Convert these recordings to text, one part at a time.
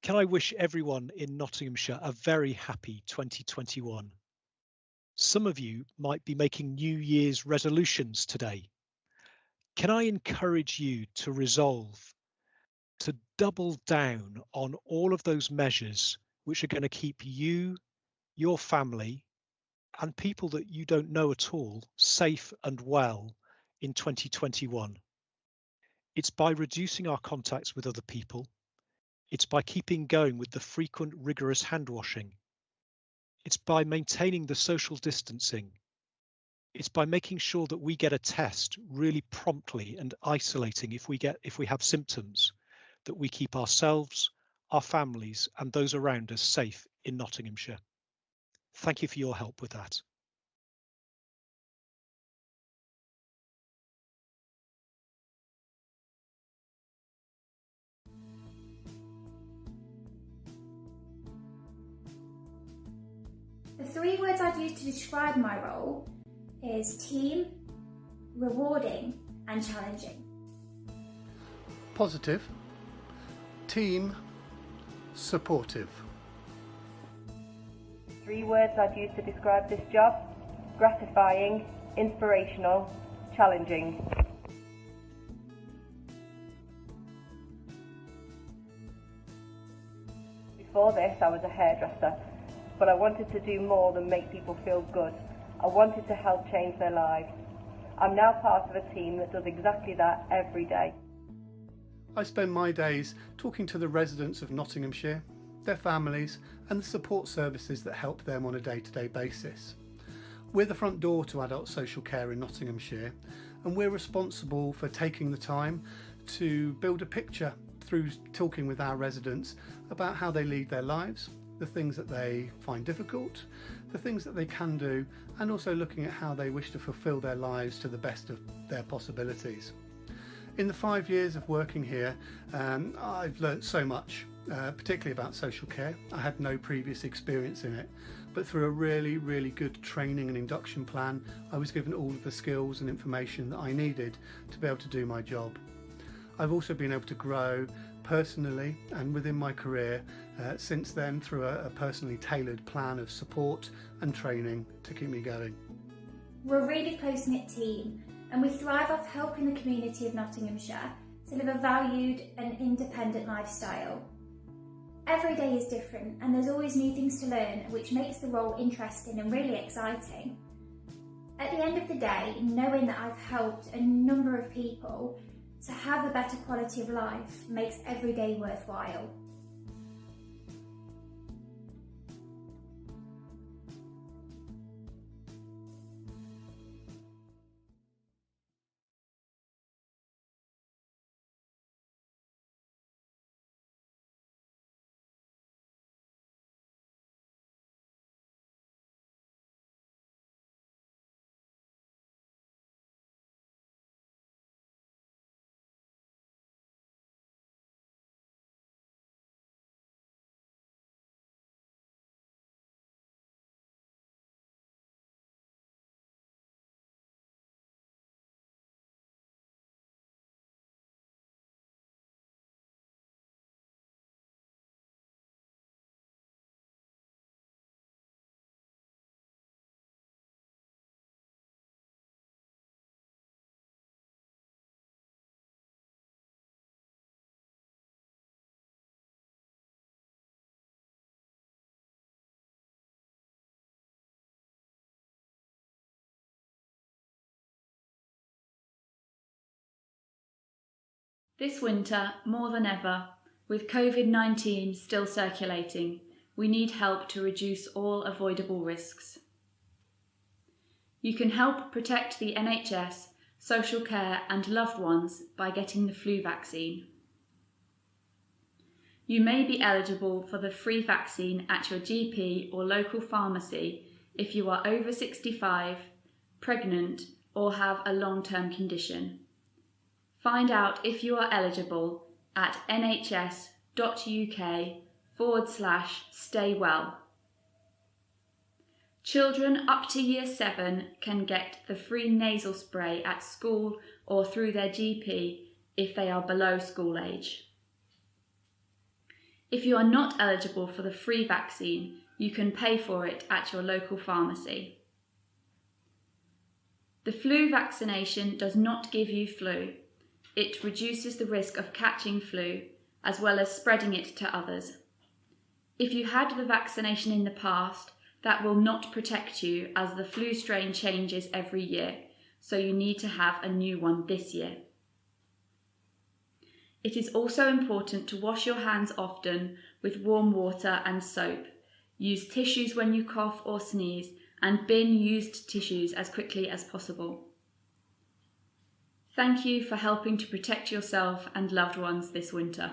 Can I wish everyone in Nottinghamshire a very happy 2021? Some of you might be making New Year's resolutions today. Can I encourage you to resolve to double down on all of those measures which are going to keep you, your family, and people that you don't know at all safe and well in 2021? It's by reducing our contacts with other people. It's by keeping going with the frequent rigorous hand washing. It's by maintaining the social distancing. It's by making sure that we get a test really promptly and isolating if we have symptoms, that we keep ourselves, our families, and those around us safe in Nottinghamshire. Thank you for your help with that. The 3 words I'd use to describe my role is team, rewarding and challenging. Positive, team, supportive. 3 words I'd use to describe this job: gratifying, inspirational, challenging. Before this, I was a hairdresser, but I wanted to do more than make people feel good. I wanted to help change their lives. I'm now part of a team that does exactly that every day. I spend my days talking to the residents of Nottinghamshire, their families, and the support services that help them on a day-to-day basis. We're the front door to adult social care in Nottinghamshire, and we're responsible for taking the time to build a picture through talking with our residents about how they lead their lives, the things that they find difficult, the things that they can do, and also looking at how they wish to fulfil their lives to the best of their possibilities. In the 5 years of working here, I've learnt so much, particularly about social care. I had no previous experience in it, but through a really, really good training and induction plan, I was given all of the skills and information that I needed to be able to do my job. I've also been able to grow personally and within my career since then through a personally tailored plan of support and training to keep me going. We're a really close-knit team and we thrive off helping the community of Nottinghamshire to live a valued and independent lifestyle. Every day is different and there's always new things to learn, which makes the role interesting and really exciting. At the end of the day, knowing that I've helped a number of people to have a better quality of life makes every day worthwhile. This winter, more than ever, with COVID-19 still circulating, we need help to reduce all avoidable risks. You can help protect the NHS, social care and loved ones by getting the flu vaccine. You may be eligible for the free vaccine at your GP or local pharmacy if you are over 65, pregnant or have a long-term condition. Find out if you are eligible at nhs.uk/staywell. Children up to Year 7 can get the free nasal spray at school or through their GP if they are below school age. If you are not eligible for the free vaccine, you can pay for it at your local pharmacy. The flu vaccination does not give you flu. It reduces the risk of catching flu, as well as spreading it to others. If you had the vaccination in the past, that will not protect you as the flu strain changes every year, so you need to have a new one this year. It is also important to wash your hands often with warm water and soap. Use tissues when you cough or sneeze, and bin used tissues as quickly as possible. Thank you for helping to protect yourself and loved ones this winter.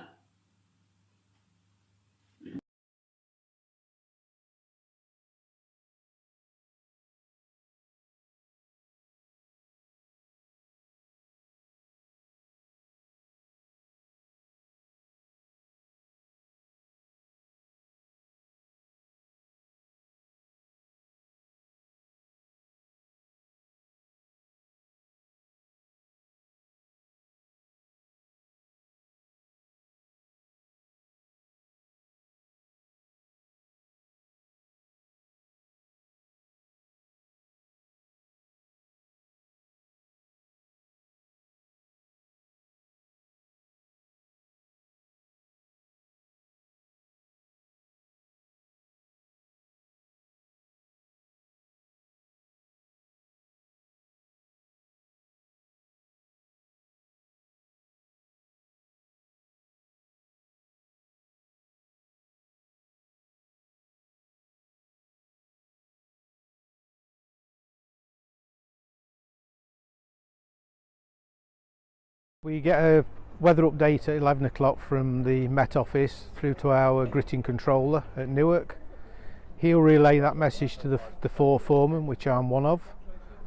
We get a weather update at 11 o'clock from the Met Office through to our gritting controller at Newark. He'll relay that message to the four foremen, which I'm one of,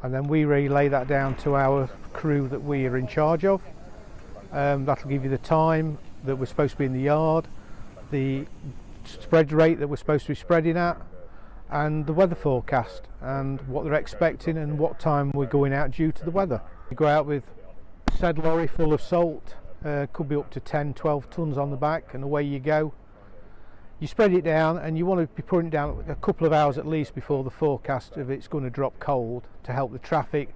and then we relay that down to our crew that we are in charge of. That'll give you the time that we're supposed to be in the yard, the spread rate that we're supposed to be spreading at, and the weather forecast and what they're expecting and what time we're going out due to the weather. We go out with said lorry full of salt, could be up to 10-12 tons on the back, and away you go. You spread it down, and you want to be putting it down a couple of hours at least before the forecast of it's going to drop cold, to help the traffic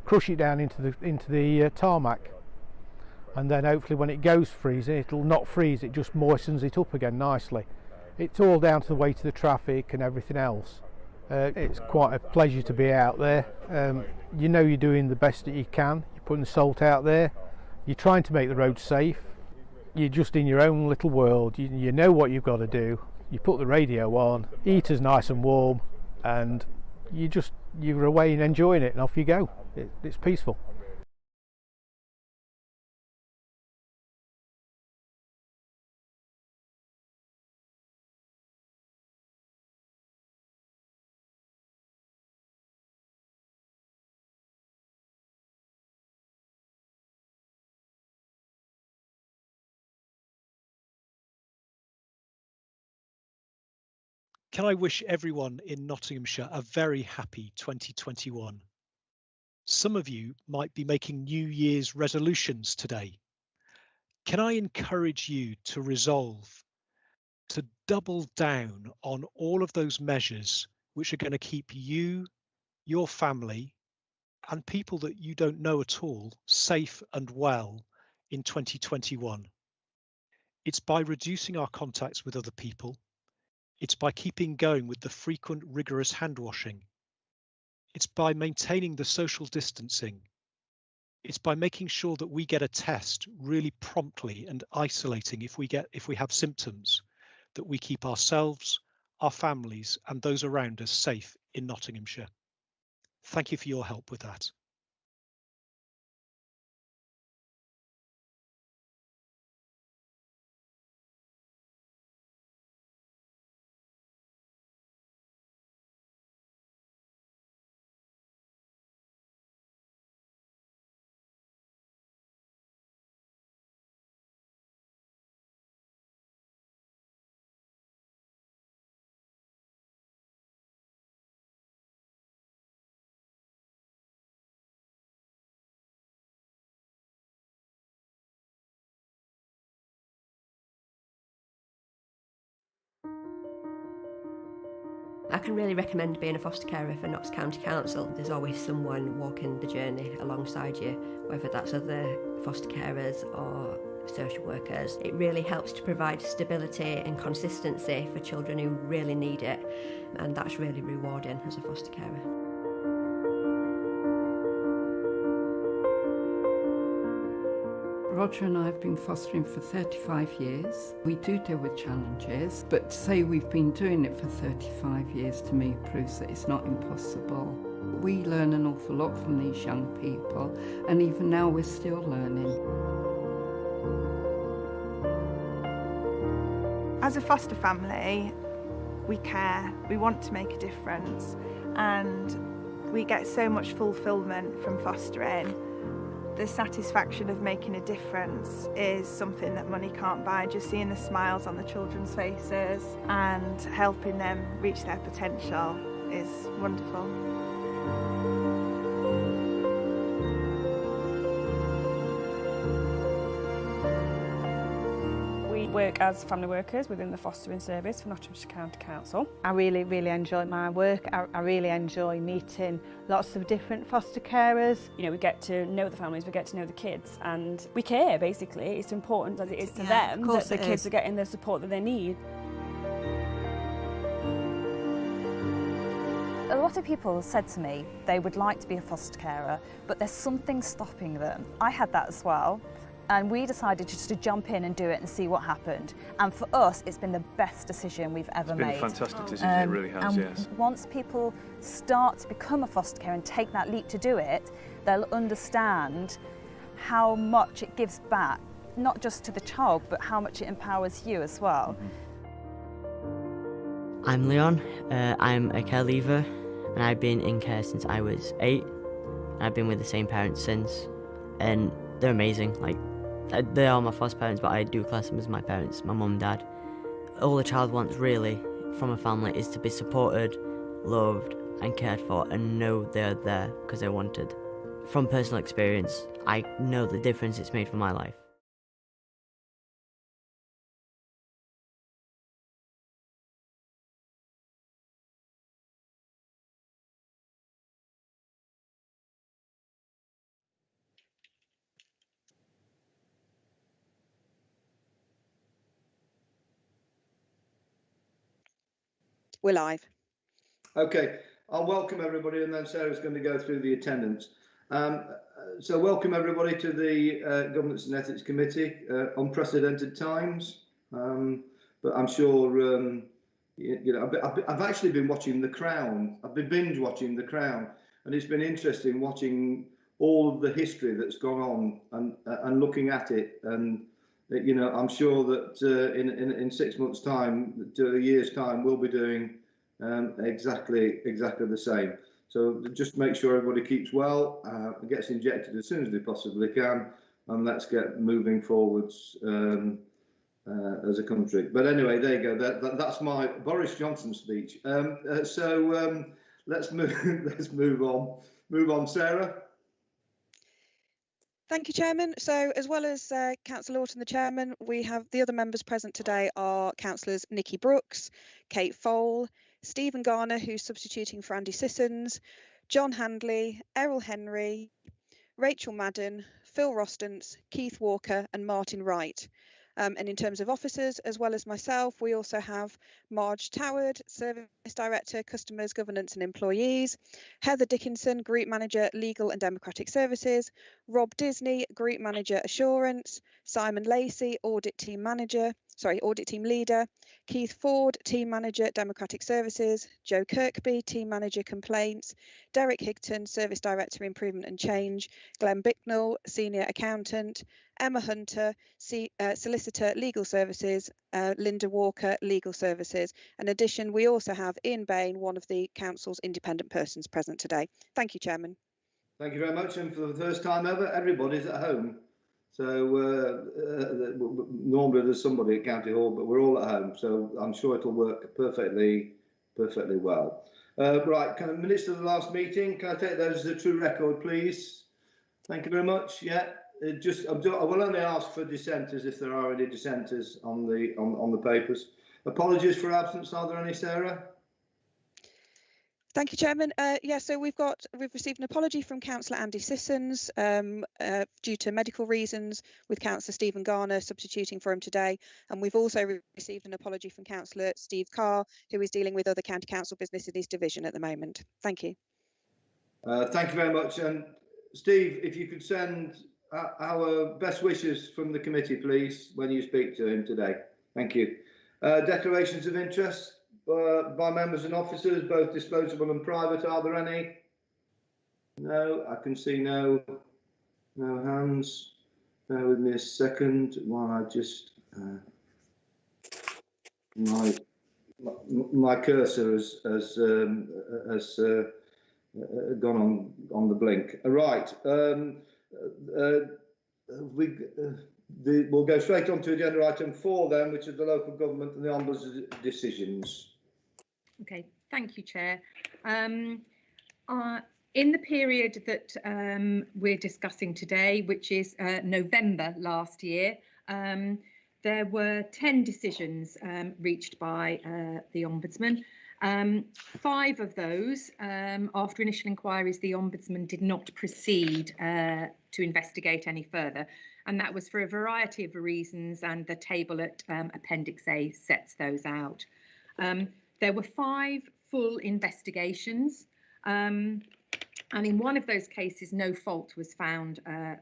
crush it down into the tarmac, and then hopefully when it goes freezing it'll not freeze, it just moistens it up again nicely. It's all down to the weight of the traffic and everything else. It's quite a pleasure to be out there. You know you're doing the best that you can. You're putting the salt out there. You're trying to make the roads safe. You're just in your own little world. You know what you've got to do. You put the radio on, heater's nice and warm, and you're away and enjoying it, and off you go. It's peaceful. Can I wish everyone in Nottinghamshire a very happy 2021? Some of you might be making New Year's resolutions today. Can I encourage you to resolve to double down on all of those measures which are going to keep you, your family, and people that you don't know at all safe and well in 2021? It's by reducing our contacts with other people. It's by keeping going with the frequent rigorous hand washing. It's by maintaining the social distancing. It's by making sure that we get a test really promptly and isolating if we have symptoms, that we keep ourselves, our families, and those around us safe in Nottinghamshire. Thank you for your help with that. I can really recommend being a foster carer for Notts County Council. There's always someone walking the journey alongside you, whether that's other foster carers or social workers. It really helps to provide stability and consistency for children who really need it, and that's really rewarding as a foster carer. Roger and I have been fostering for 35 years. We do deal with challenges, but to say we've been doing it for 35 years to me proves that it's not impossible. We learn an awful lot from these young people, and even now we're still learning. As a foster family, we care, we want to make a difference, and we get so much fulfilment from fostering. The satisfaction of making a difference is something that money can't buy. Just seeing the smiles on the children's faces and helping them reach their potential is wonderful. We work as family workers within the fostering service for Nottinghamshire County Council. I really enjoy my work. I really enjoy meeting lots of different foster carers. You know, we get to know the families, we get to know the kids, and we care, basically. It's important as it is to them that the kids are getting the support that they need. A lot of people said to me they would like to be a foster carer, but there's something stopping them. I had that as well. And we decided just to jump in and do it and see what happened. And for us, it's been the best decision we've ever made. It's been a fantastic decision, it really has, yes. Once people start to become a foster carer and take that leap to do it, they'll understand how much it gives back, not just to the child, but how much it empowers you as well. I'm Leon, I'm a care leaver, and I've been in care since I was 8. And I've been with the same parents since, and they're amazing. Like, they are my foster parents, but I do class them as my parents, my mum and dad. All a child wants really from a family is to be supported, loved and cared for, and know they're there because they're wanted. From personal experience, I know the difference it's made for my life. We're live. Okay, I'll welcome everybody, and then Sarah's going to go through the attendance. So welcome everybody to the Governance and Ethics Committee. Unprecedented times, but I'm sure you know. I've actually been watching The Crown. I've been binge watching The Crown, and it's been interesting watching all of the history that's gone on and looking at it. And you know, I'm sure that in 6 months' time, to a year's time, we'll be doing exactly the same. So just make sure everybody keeps well, gets injected as soon as they possibly can, and let's get moving forwards as a country. But anyway, there you go. That's my Boris Johnson speech. So let's move on. Move on, Sarah. Thank you, Chairman. So as well as Councillor Lawton, the Chairman, we have the other members present today are Councillors Nikki Brooks, Kate Fole, Stephen Garner, who's substituting for Andy Sissons, John Handley, Errol Henry, Rachel Madden, Phil Rostance, Keith Walker and Martin Wright. And in terms of officers, as well as myself, we also have Marge Toward, Service Director, Customers, Governance and Employees, Heather Dickinson, Group Manager, Legal and Democratic Services, Rob Disney, Group Manager, Assurance, Simon Lacey, Audit Team Leader, Keith Ford, Team Manager, Democratic Services, Joe Kirkby, Team Manager, Complaints, Derek Higton, Service Director, Improvement and Change, Glenn Bicknell, Senior Accountant, Emma Hunter, Solicitor, Legal Services, Linda Walker, Legal Services. In addition, we also have Ian Bain, one of the Council's independent persons present today. Thank you, Chairman. Thank you very much. And for the first time ever, everybody's at home. So normally there's somebody at County Hall, but we're all at home. So I'm sure it'll work perfectly well. Right, kind of minutes of the last meeting. Can I take those as a true record, please? Thank you very much. Yeah. I will only ask for dissenters if there are any dissenters on the papers. Apologies for absence. Are there any, Sarah? Thank you, Chairman. So we've received an apology from Councillor Andy Sissons due to medical reasons, with Councillor Stephen Garner substituting for him today, and we've also received an apology from Councillor Steve Carr, who is dealing with other county council business in his division at the moment. Thank you. Thank you very much. And Steve, if you could send our best wishes from the committee, please, when you speak to him today. Thank you. Declarations of interest by members and officers, both disposable and private. Are there any? No, I can see no hands. Bear with me a second while I just my cursor has gone on the blink. Right. We'll go straight on to agenda item 4 then, which is the local government and the Ombudsman's decisions. Okay, thank you, Chair. In the period that we're discussing today, which is November last year, there were 10 decisions reached by the Ombudsman. 5 of those, after initial inquiries, the Ombudsman did not proceed to investigate any further, and that was for a variety of reasons, and the table at Appendix A sets those out. There were 5 full investigations, and in one of those cases, no fault was found on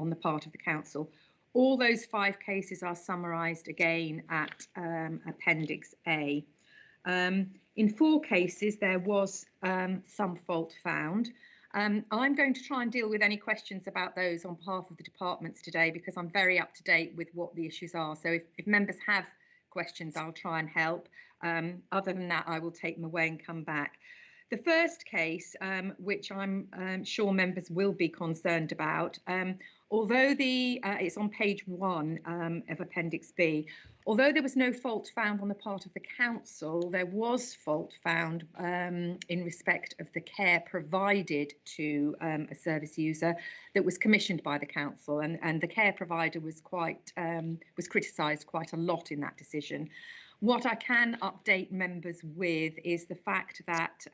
the part of the council. All those 5 cases are summarised again at Appendix A. In 4 cases, there was some fault found. I'm going to try and deal with any questions about those on behalf of the departments today, because I'm very up to date with what the issues are. So if members have questions, I'll try and help. Other than that, I will take them away and come back. The first case, which I'm sure members will be concerned about, although it's on page 1 of Appendix B, although there was no fault found on the part of the council, there was fault found in respect of the care provided to a service user that was commissioned by the council, and the care provider was criticised quite a lot in that decision. What I can update members with is the fact that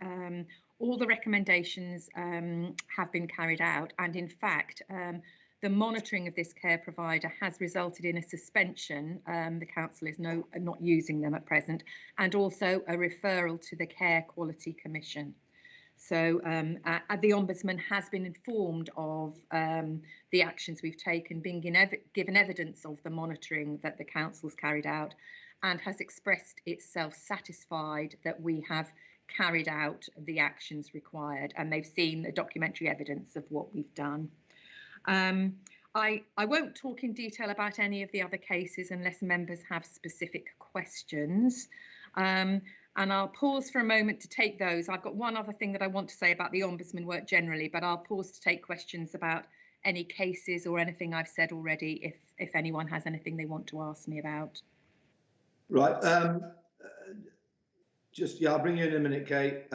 all the recommendations have been carried out, and in fact the monitoring of this care provider has resulted in a suspension. The council is not using them at present, and also a referral to the Care Quality Commission. So the Ombudsman has been informed of the actions we've taken, being given evidence of the monitoring that the council's carried out, and has expressed itself satisfied that we have carried out the actions required, and they've seen the documentary evidence of what we've done. I won't talk in detail about any of the other cases unless members have specific questions, and I'll pause for a moment to take those. I've got one other thing that I want to say about the Ombudsman work generally, but I'll pause to take questions about any cases or anything I've said already if anyone has anything they want to ask me about. Right. I'll bring you in a minute, Kate.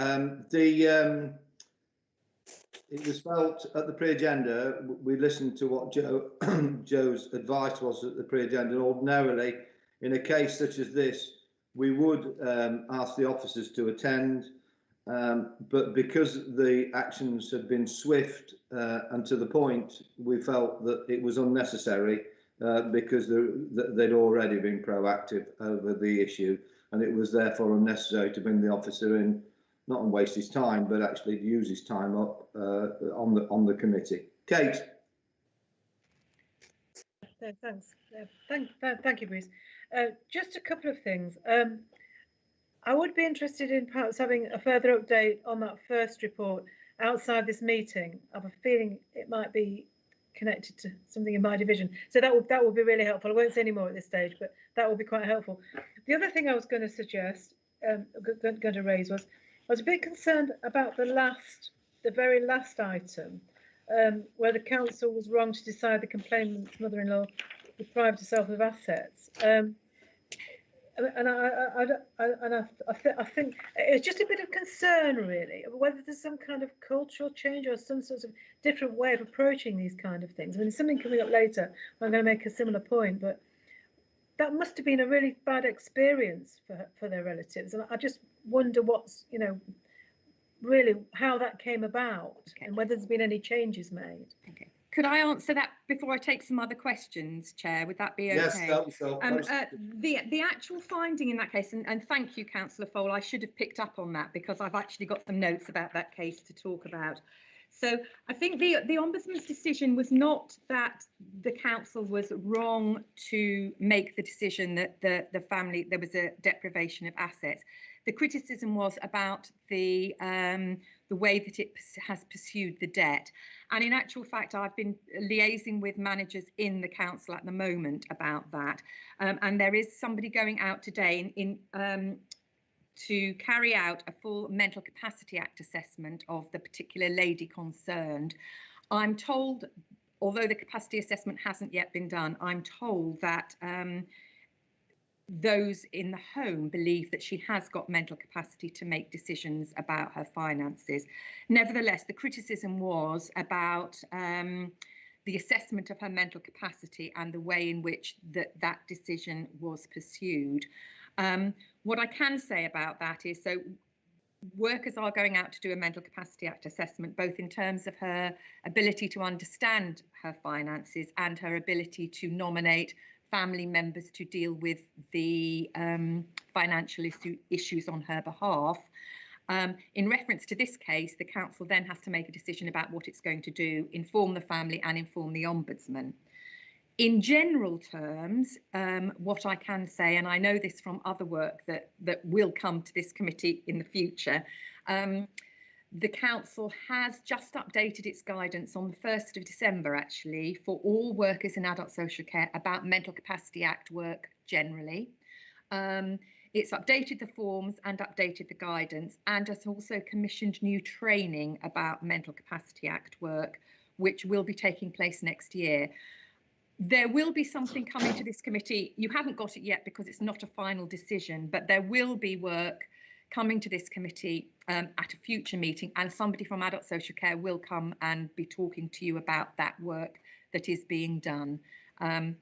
It was felt at the pre-agenda, we listened to what Joe's advice was at the pre-agenda. Ordinarily, in a case such as this, we would ask the officers to attend, but because the actions had been swift and to the point, we felt that it was unnecessary because they'd already been proactive over the issue, and it was therefore unnecessary to bring the officer in, not and waste his time, but actually use his time up on the committee. Kate. Thanks. Thank you, Bruce. Just a couple of things. I would be interested in perhaps having a further update on that first report outside this meeting. I have a feeling it might be connected to something in my division, so that would be really helpful. I won't say any more at this stage, but that will be quite helpful. The other thing I was going to suggest, going to raise was, I was a bit concerned about the very last item, where the council was wrong to decide the complainant's mother-in-law deprived herself of assets. And I think it's just a bit of concern, really, whether there's some kind of cultural change or some sort of different way of approaching these kind of things. I mean, something coming up later, I'm going to make a similar point, but that must have been a really bad experience for their relatives, and I just wonder what's, really how that came about and whether there's been any changes made. Okay. Could I answer that before I take some other questions, Chair? Would that be okay? Yes, that was so. The actual finding in that case, and thank you, Councillor Fole, I should have picked up on that because I've actually got some notes about that case to talk about. So I think the Ombudsman's decision was not that the council was wrong to make the decision that the family, there was a deprivation of assets. The criticism was about the way that it has pursued the debt. And in actual fact, I've been liaising with managers in the council at the moment about that. And there is somebody going out today to carry out a full Mental Capacity Act assessment of the particular lady concerned. I'm told, although the capacity assessment hasn't yet been done, I'm told that those in the home believe that she has got mental capacity to make decisions about her finances. Nevertheless, the criticism was about the assessment of her mental capacity and the way in which that decision was pursued. What I can say about that is, so workers are going out to do a Mental Capacity Act assessment, both in terms of her ability to understand her finances and her ability to nominate family members to deal with the financial issues on her behalf. In reference to this case, the council then has to make a decision about what it's going to do, inform the family and inform the Ombudsman. In general terms, what I can say, and I know this from other work that will come to this committee in the future, the council has just updated its guidance on the 1st of December, actually, for all workers in adult social care about Mental Capacity Act work generally. It's updated the forms and updated the guidance, and has also commissioned new training about Mental Capacity Act work, which will be taking place next year. There will be something coming to this committee. You haven't got it yet because it's not a final decision, but there will be work coming to this committee at a future meeting, and somebody from adult social care will come and be talking to you about that work that is being done. I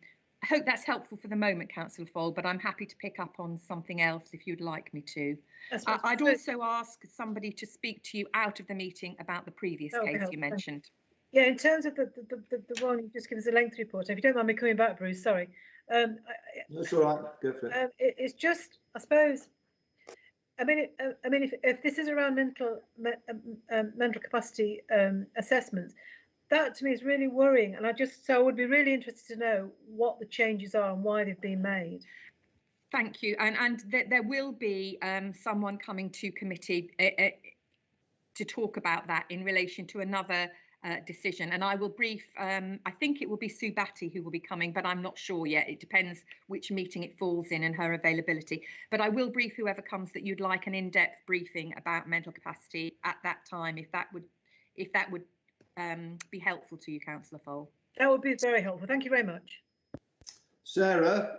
hope that's helpful for the moment, Councillor Fole, but I'm happy to pick up on something else if you'd like me to. I'd also ask somebody to speak to you out of the meeting about the previous case you mentioned. Yeah, in terms of the one you just give us a length report, if you don't mind me coming back, Bruce, sorry. That's all right, go for it. It's just, I suppose, I mean, if this is around mental capacity assessments, that to me is really worrying, and I would be really interested to know what the changes are and why they've been made. Thank you, and there will be someone coming to committee to talk about that in relation to another decision, and I will brief, I think it will be Sue Batty who will be coming, but I'm not sure yet. It depends which meeting it falls in and her availability, but I will brief whoever comes that you'd like an in-depth briefing about mental capacity at that time, if that would be helpful to you, Councillor Fole. That would be very helpful. Thank you very much. Sarah,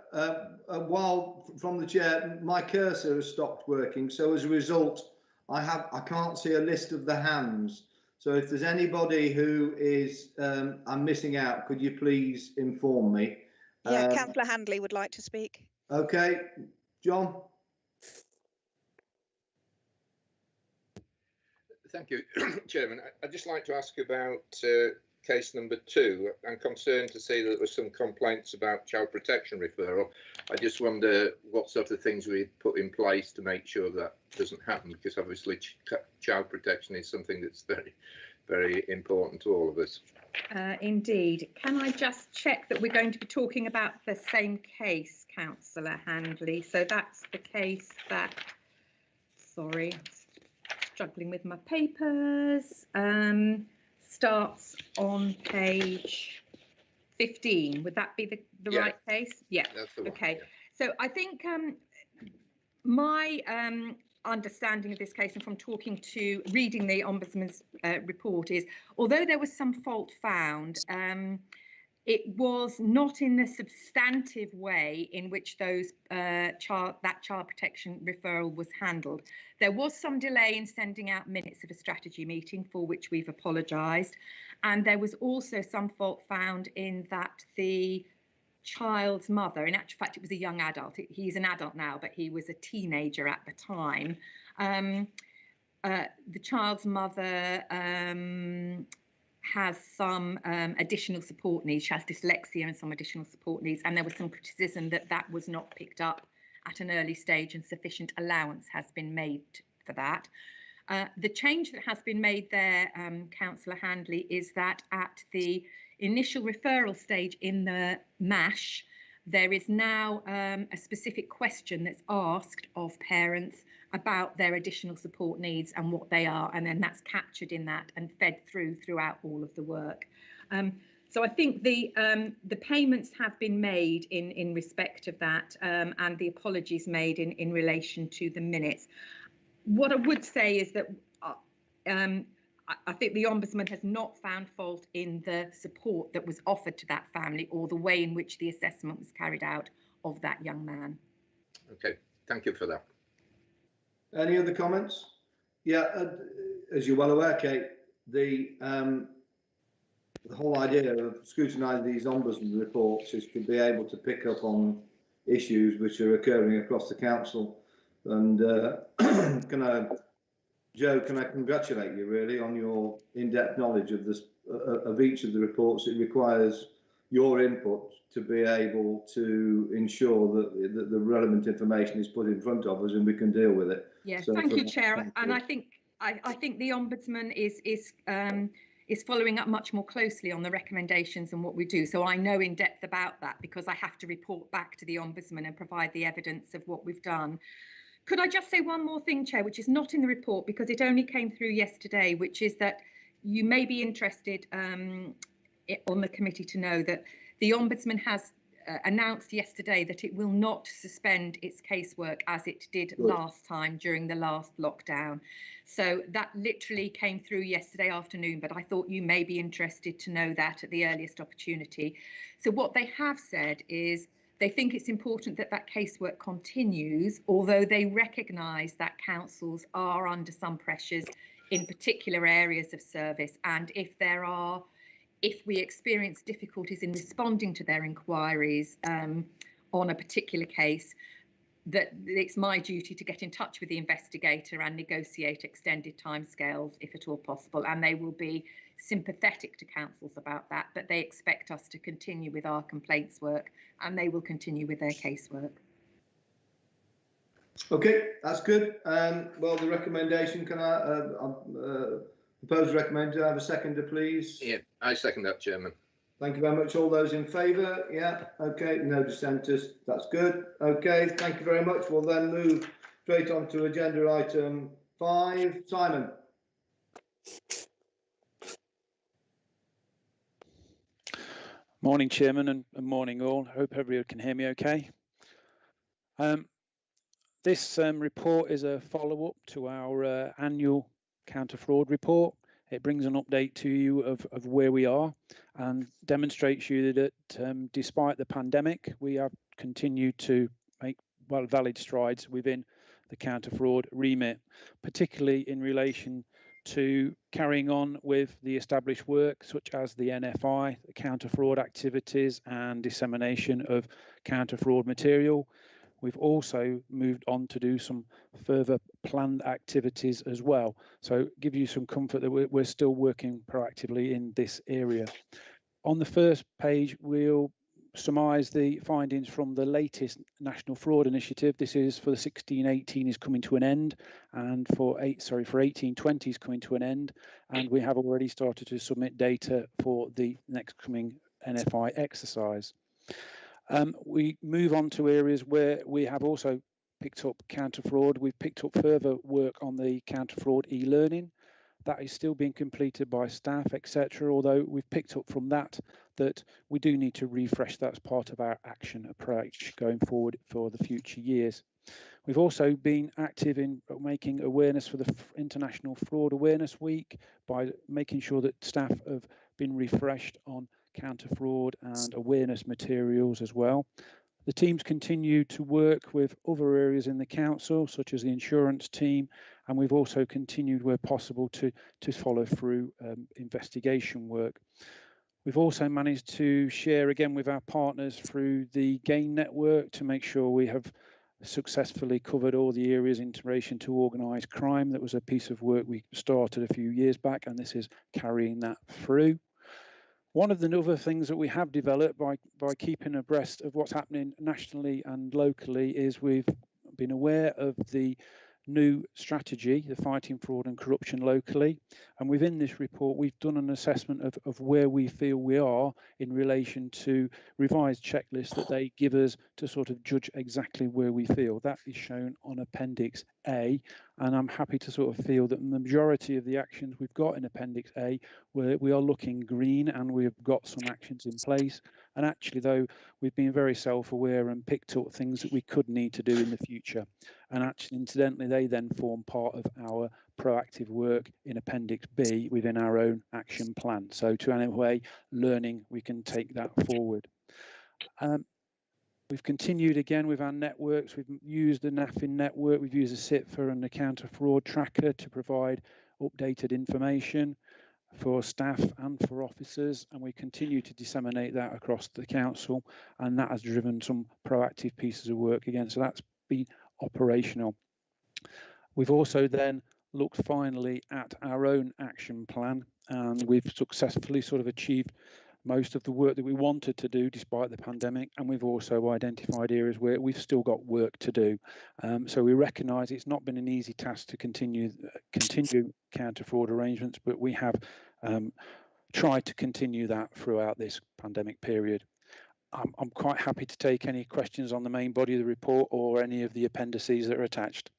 while from the chair, my cursor has stopped working, so as a result I can't see a list of the hands. So if there's anybody who is I'm missing out, could you please inform me? Yeah, Councillor Handley would like to speak. Okay, John. Thank you, Chairman. I'd just like to ask about case number 2. I'm concerned to see that there were some complaints about child protection referral. I just wonder what sort of things we put in place to make sure that doesn't happen, because obviously child protection is something that's very, very important to all of us. Indeed. Can I just check that we're going to be talking about the same case, Councillor Handley? So that's the case that, sorry, struggling with my papers, starts on page 15. Would that be the right case? Yeah. That's the one. Okay. So I think my understanding of this case, and from reading the Ombudsman's report, is although there was some fault found, it was not in the substantive way in which that child protection referral was handled. There was some delay in sending out minutes of a strategy meeting, for which we've apologised, and there was also some fault found in that the child's mother, in actual fact it was a young adult, he's an adult now, but he was a teenager at the time, the child's mother has some additional support needs. She has dyslexia and some additional support needs, and there was some criticism that that was not picked up at an early stage, and sufficient allowance has been made for that. The change that has been made there, Councillor Handley, is that at the initial referral stage in the MASH, there is now a specific question that's asked of parents about their additional support needs and what they are, and then that's captured in that and fed throughout all of the work. So I think the payments have been made in respect of that, and the apologies made in relation to the minutes. What I would say is that I think the Ombudsman has not found fault in the support that was offered to that family or the way in which the assessment was carried out of that young man. Okay, thank you for that. Any other comments? Yeah, as you're well aware, Kate, the whole idea of scrutinising these Ombudsman reports is to be able to pick up on issues which are occurring across the council. And Joe, can I congratulate you really on your in-depth knowledge of this, of each of the reports. It requires your input to be able to ensure that the relevant information is put in front of us and we can deal with it. Yeah, so thank you, Chair. And I think the Ombudsman is following up much more closely on the recommendations and what we do. So I know in depth about that because I have to report back to the Ombudsman and provide the evidence of what we've done. Could I just say one more thing, Chair, which is not in the report because it only came through yesterday, which is that you may be interested on the committee to know that the Ombudsman has announced yesterday that it will not suspend its casework as it did last time during the last lockdown. So that literally came through yesterday afternoon, but I thought you may be interested to know that at the earliest opportunity. So what they have said is they think it's important that that casework continues, although they recognise that councils are under some pressures in particular areas of service. And if we experience difficulties in responding to their inquiries on a particular case, that it's my duty to get in touch with the investigator and negotiate extended timescales if at all possible. And they will be sympathetic to councils about that, but they expect us to continue with our complaints work and they will continue with their casework. Okay, that's good. Well, the recommendation, can I propose recommend? I have a seconder, please? Yeah, I second that, Chairman. Thank you very much. All those in favour? Yeah, okay, no dissenters. That's good. Okay, thank you very much. We'll then move straight on to agenda item 5. Simon. Morning, Chairman, and morning all. Hope everyone can hear me okay. This report is a follow-up to our annual counter-fraud report. It brings an update to you of where we are and demonstrates you that despite the pandemic, we have continued to make valid strides within the counter-fraud remit, particularly in relation to carrying on with the established work such as the NFI, the counter-fraud activities and dissemination of counter-fraud material. We've also moved on to do some further planned activities as well. So give you some comfort that we're still working proactively in this area. On the first page, we'll surmise the findings from the latest National Fraud Initiative. This is for the 16-18 is coming to an end, and for 18-20 is coming to an end. And we have already started to submit data for the next coming NFI exercise. We move on to areas where we have also picked up counter fraud. We've picked up further work on the counter fraud e-learning. That is still being completed by staff, etc. Although we've picked up from that we do need to refresh that as part of our action approach going forward for the future years. We've also been active in making awareness for the International Fraud Awareness Week by making sure that staff have been refreshed on counter fraud and awareness materials as well. The teams continue to work with other areas in the council, such as the insurance team, and we've also continued where possible to follow through investigation work. We've also managed to share again with our partners through the GAIN network to make sure we have successfully covered all the areas in relation to organised crime. That was a piece of work we started a few years back, and this is carrying that through. One of the other things that we have developed by keeping abreast of what's happening nationally and locally is we've been aware of the new strategy, the Fighting Fraud and Corruption Locally, and within this report we've done an assessment of where we feel we are in relation to revised checklists that they give us to sort of judge exactly where we feel. That is shown on Appendix A, and I'm happy to sort of feel that the majority of the actions we've got in Appendix A, we are looking green and we've got some actions in place. And actually, though, we've been very self-aware and picked up things that we could need to do in the future. And actually, incidentally, they then form part of our proactive work in Appendix B within our own action plan. So to anyway, learning, we can take that forward. We've continued again with our networks. We've used the NAFIN network. We've used the CITFA and the Counter Fraud Tracker to provide updated information for staff and for officers, and we continue to disseminate that across the council, and that has driven some proactive pieces of work again, so that's been operational. We've also then looked finally at our own action plan, and we've successfully sort of achieved most of the work that we wanted to do despite the pandemic, and we've also identified areas where we've still got work to do. So we recognise it's not been an easy task to continue counter fraud arrangements, but we have tried to continue that throughout this pandemic period. I'm quite happy to take any questions on the main body of the report or any of the appendices that are attached.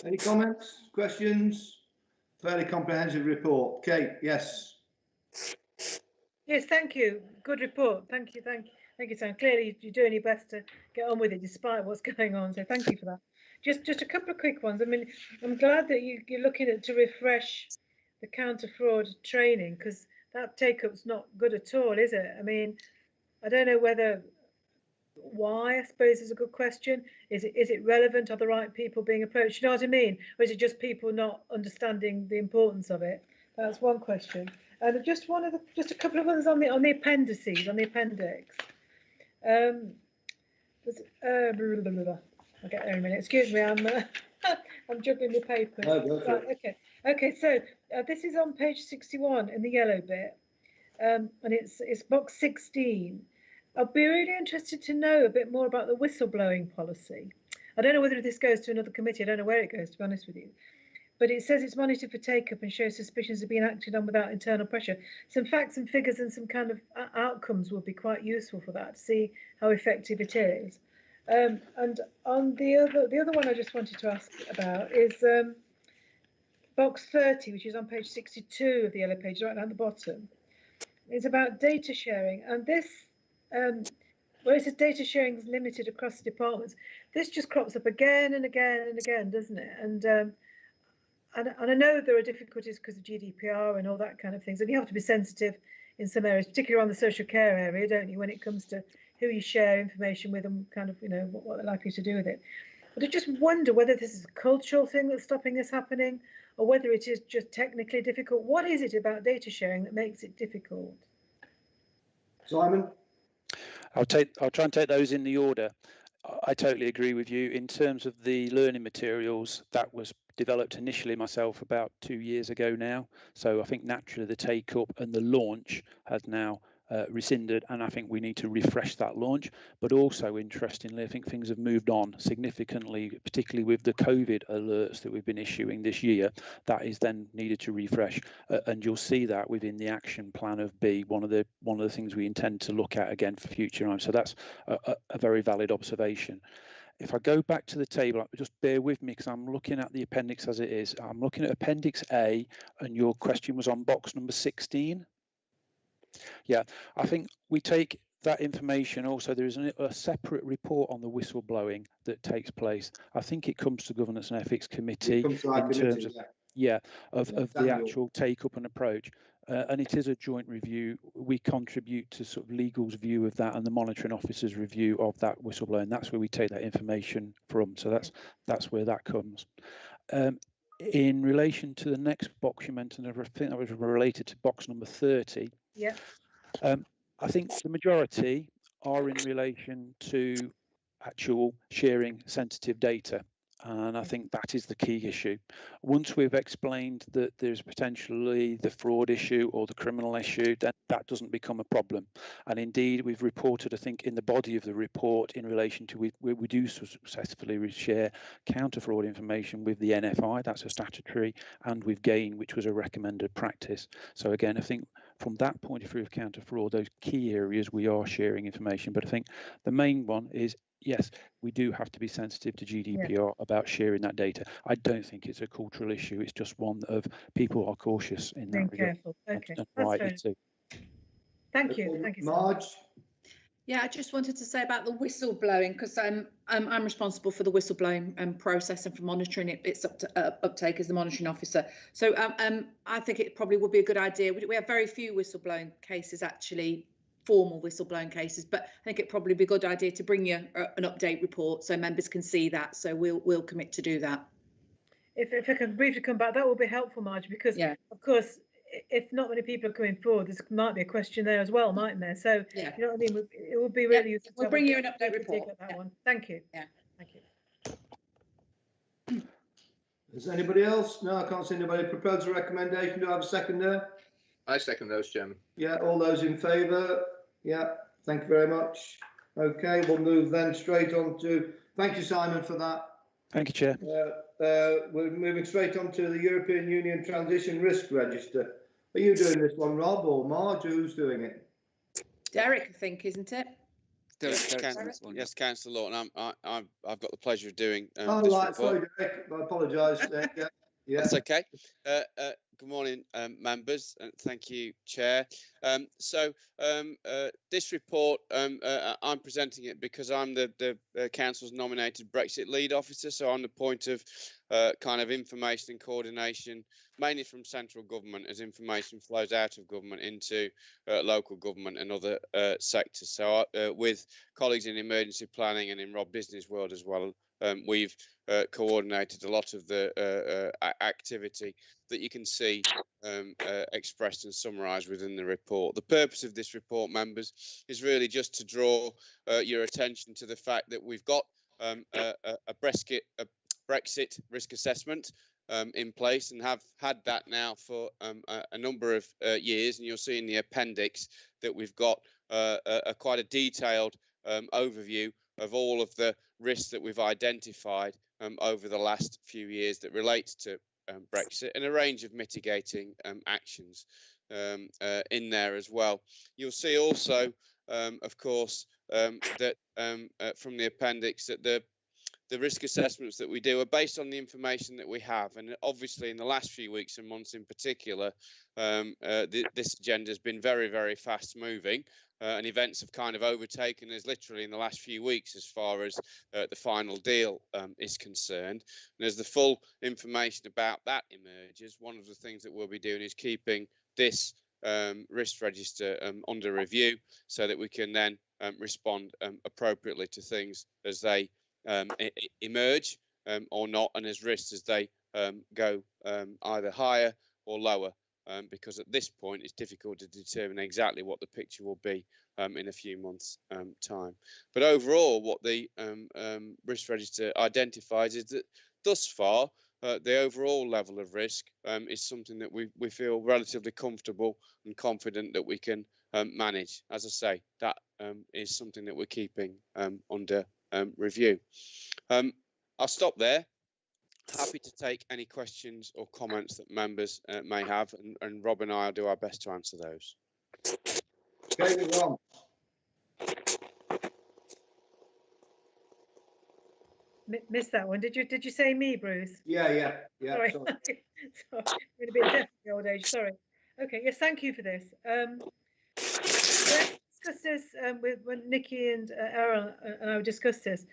Any comments, questions? Fairly comprehensive report. Kate, yes. Yes, thank you. Good report. Thank you, Sam. Clearly, you're doing your best to get on with it despite what's going on. So thank you for that. Just a couple of quick ones. I mean, I'm glad that you're looking at to refresh the counter fraud training, because that take-up's not good at all, is it? I mean, I don't know why, I suppose, is a good question. Is it relevant? Are the right people being approached? You know what I mean? Or is it just people not understanding the importance of it? That's one question. And just a couple of others on the appendices, on the appendix. I'll get there in a minute. Excuse me, I'm juggling the papers. No, right, okay. So this is on page 61 in the yellow bit, and it's box 16. I'll be really interested to know a bit more about the whistleblowing policy. I don't know whether this goes to another committee. I don't know where it goes, to be honest with you. But it says it's monitored for take-up and shows suspicions of being acted on without internal pressure. Some facts and figures and some kind of outcomes would be quite useful for that, to see how effective it is. And on the other one I just wanted to ask about is box 30, which is on page 62 of the yellow page, right down the bottom. It's about data sharing, and this, where it says data sharing is limited across the departments, this just crops up again and again and again, doesn't it? And I know there are difficulties because of GDPR and all that kind of things, and you have to be sensitive in some areas, particularly on the social care area, don't you, when it comes to who you share information with and kind of, you know, what they're likely to do with it. But I just wonder whether this is a cultural thing that's stopping this happening, or whether it is just technically difficult. What is it about data sharing that makes it difficult? Simon? I'll try and take those in the order. I totally agree with you. In terms of the learning materials, that was developed initially myself about 2 years ago now. So I think naturally the take up and the launch has now rescinded, and I think we need to refresh that launch. But also, interestingly, I think things have moved on significantly, particularly with the COVID alerts that we've been issuing this year. That is then needed to refresh, and you'll see that within the action plan of B, one of the things we intend to look at again for future time. So that's a very valid observation. If I go back to the table, just bear with me because I'm looking at the appendix as it is. I'm looking at Appendix A, and your question was on box number 16. Yeah, I think we take that information. Also, there is a separate report on the whistleblowing that takes place. I think it comes to Governance and Ethics Committee in terms of the actual take up and approach. And it is a joint review. We contribute to sort of legal's view of that and the monitoring officer's review of that whistleblowing. That's where we take that information from. So that's where that comes. In relation to the next box you mentioned, I think that was related to box number 30. Yeah. I think the majority are in relation to actual sharing sensitive data. And I think that is the key issue. Once we've explained that there's potentially the fraud issue or the criminal issue, then that doesn't become a problem. And indeed, we've reported, I think, in the body of the report in relation to where we do successfully share counter-fraud information with the NFI, that's a statutory, and with GAIN, which was a recommended practice. So again, I think from that point of view of counter-fraud, those key areas we are sharing information. But I think the main one is, yes, we do have to be sensitive to GDPR about sharing that data. I don't think it's a cultural issue. It's just one of people are cautious in that regard. Careful. Okay, and that's rightly fair. too. Thank you. Thank you, Marge. Yeah, I just wanted to say about the whistleblowing, because I'm responsible for the whistleblowing process and for monitoring it. It's up to uptake as the monitoring officer. So I think it probably would be a good idea. We have very few whistleblowing cases, actually, formal whistleblowing cases, but I think it'd probably be a good idea to bring you an update report so members can see that. So we'll commit to do that. If I can briefly come back, that will be helpful, Marge, because of course, if not many people are coming forward, there might be a question there as well, mightn't there? So you know what I mean? It would be really useful. We'll bring you an update report. That one. Thank you. Yeah. Thank you. Is anybody else? No, I can't see anybody propose a recommendation. Do I have a second there? I second those, Chairman. Yeah, all those in favour? Yeah, thank you very much. Okay, we'll move then straight on to, thank you, Simon, for that. Thank you, Chair. We're moving straight on to the European Union Transition Risk Register. Are you doing this one, Rob, or Marge? Who's doing it? Derek, I think, isn't it? Yes, Councillor Lawton. I've got the pleasure of doing. This report. Sorry, Derek. I apologise. Yeah. That's okay. Good morning, members, and thank you, Chair. This report, I'm presenting it because I'm the Council's nominated Brexit lead officer, so I'm the point of kind of information and coordination, mainly from central government, as information flows out of government into local government and other sectors. So with colleagues in emergency planning and in Rob Business World as well, we've coordinated a lot of the activity that you can see expressed and summarised within the report. The purpose of this report, members, is really just to draw your attention to the fact that we've got a Brexit risk assessment in place and have had that now for a number of years, and you'll see in the appendix that we've got quite a detailed overview of all of the risks that we've identified over the last few years that relates to Brexit, and a range of mitigating actions in there as well. You'll see also, of course, that from the appendix that the risk assessments that we do are based on the information that we have, and obviously in the last few weeks and months in particular, this agenda has been very, very fast moving. And events have kind of overtaken us literally in the last few weeks as far as the final deal is concerned. And as the full information about that emerges, one of the things that we'll be doing is keeping this risk register under review so that we can then respond appropriately to things as they emerge or not, and as risks as they go either higher or lower. Because at this point it's difficult to determine exactly what the picture will be in a few months' time. But overall, what the risk register identifies is that thus far the overall level of risk is something that we feel relatively comfortable and confident that we can manage. As I say, that is something that we're keeping under review. I'll stop there. Happy to take any questions or comments that members may have, and Rob and I will do our best to answer those. Okay, Rob. Missed that one. Did you say me, Bruce? Yeah. Sorry. Sorry. I'm a bit deaf at the old age. Sorry. Okay. Yes. Thank you for this. Let's discuss this when Nikki and Aaron and I discussed this.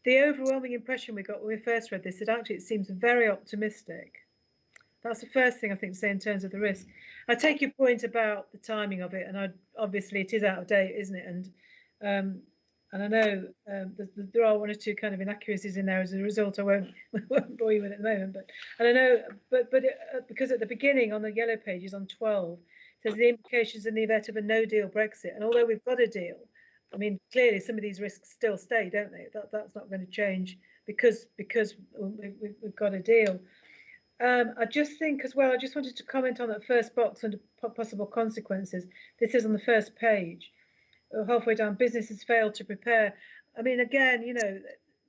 The overwhelming impression we got when we first read this is actually it seems very optimistic. That's the first thing I think to say in terms of the risk. I take your point about the timing of it, and obviously it is out of date, isn't it? And I know there are one or two kind of inaccuracies in there as a result. I won't bore you with it at the moment, but I don't know. But because at the beginning on the yellow pages on 12 it says the implications in the event of a no-deal Brexit, and although we've got a deal, I mean, clearly some of these risks still stay, don't they? That's not going to change because we've got a deal. I just think as well, I just wanted to comment on that first box under possible consequences. This is on the first page. Halfway down, businesses failed to prepare. I mean, again, you know,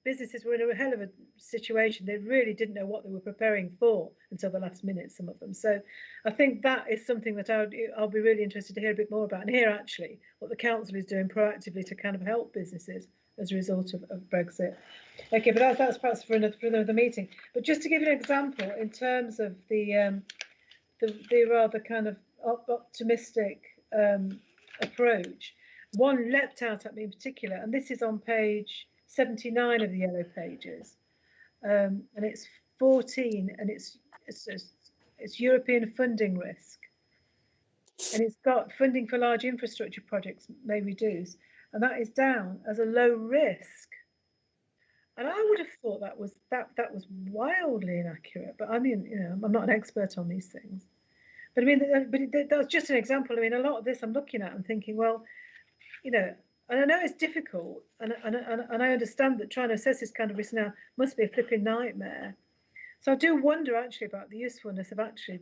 businesses were in a hell of a situation. They really didn't know what they were preparing for until the last minute, some of them. So I think that is something that I'll be really interested to hear a bit more about, and hear actually what the council is doing proactively to kind of help businesses as a result of Brexit. Okay, but that's perhaps for another meeting. But just to give you an example, in terms of the rather kind of optimistic approach, one leapt out at me in particular, and this is on page 79 of the yellow pages, and it's 14, and it's European funding risk, and it's got funding for large infrastructure projects may reduce, and that is down as a low risk. And I would have thought that was wildly inaccurate. But I mean, you know, I'm not an expert on these things. But I mean, that's just an example. I mean, a lot of this I'm looking at and thinking, well, you know, and I know it's difficult, and I understand that trying to assess this kind of risk now must be a flipping nightmare. So I do wonder actually about the usefulness of actually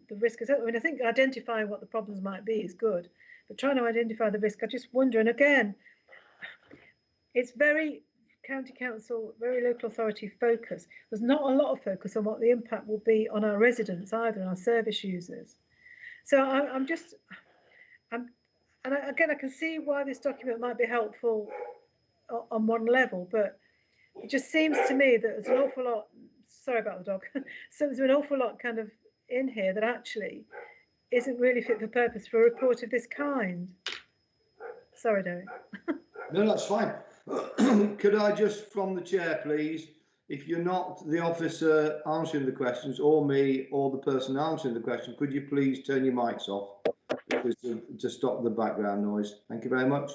the risk. I mean, I think identifying what the problems might be is good, but trying to identify the risk, I just wonder. And again, it's very county council, very local authority focus. There's not a lot of focus on what the impact will be on our residents either, on our service users. So and again, I can see why this document might be helpful on one level, but it just seems to me that there's an awful lot, sorry about the dog, so there's an awful lot kind of in here that actually isn't really fit for purpose for a report of this kind. Sorry, Derek. No, that's fine. Could I just, from the chair, please, if you're not the officer answering the questions, or me, or the person answering the question, could you please turn your mics off to stop the background noise? Thank you very much.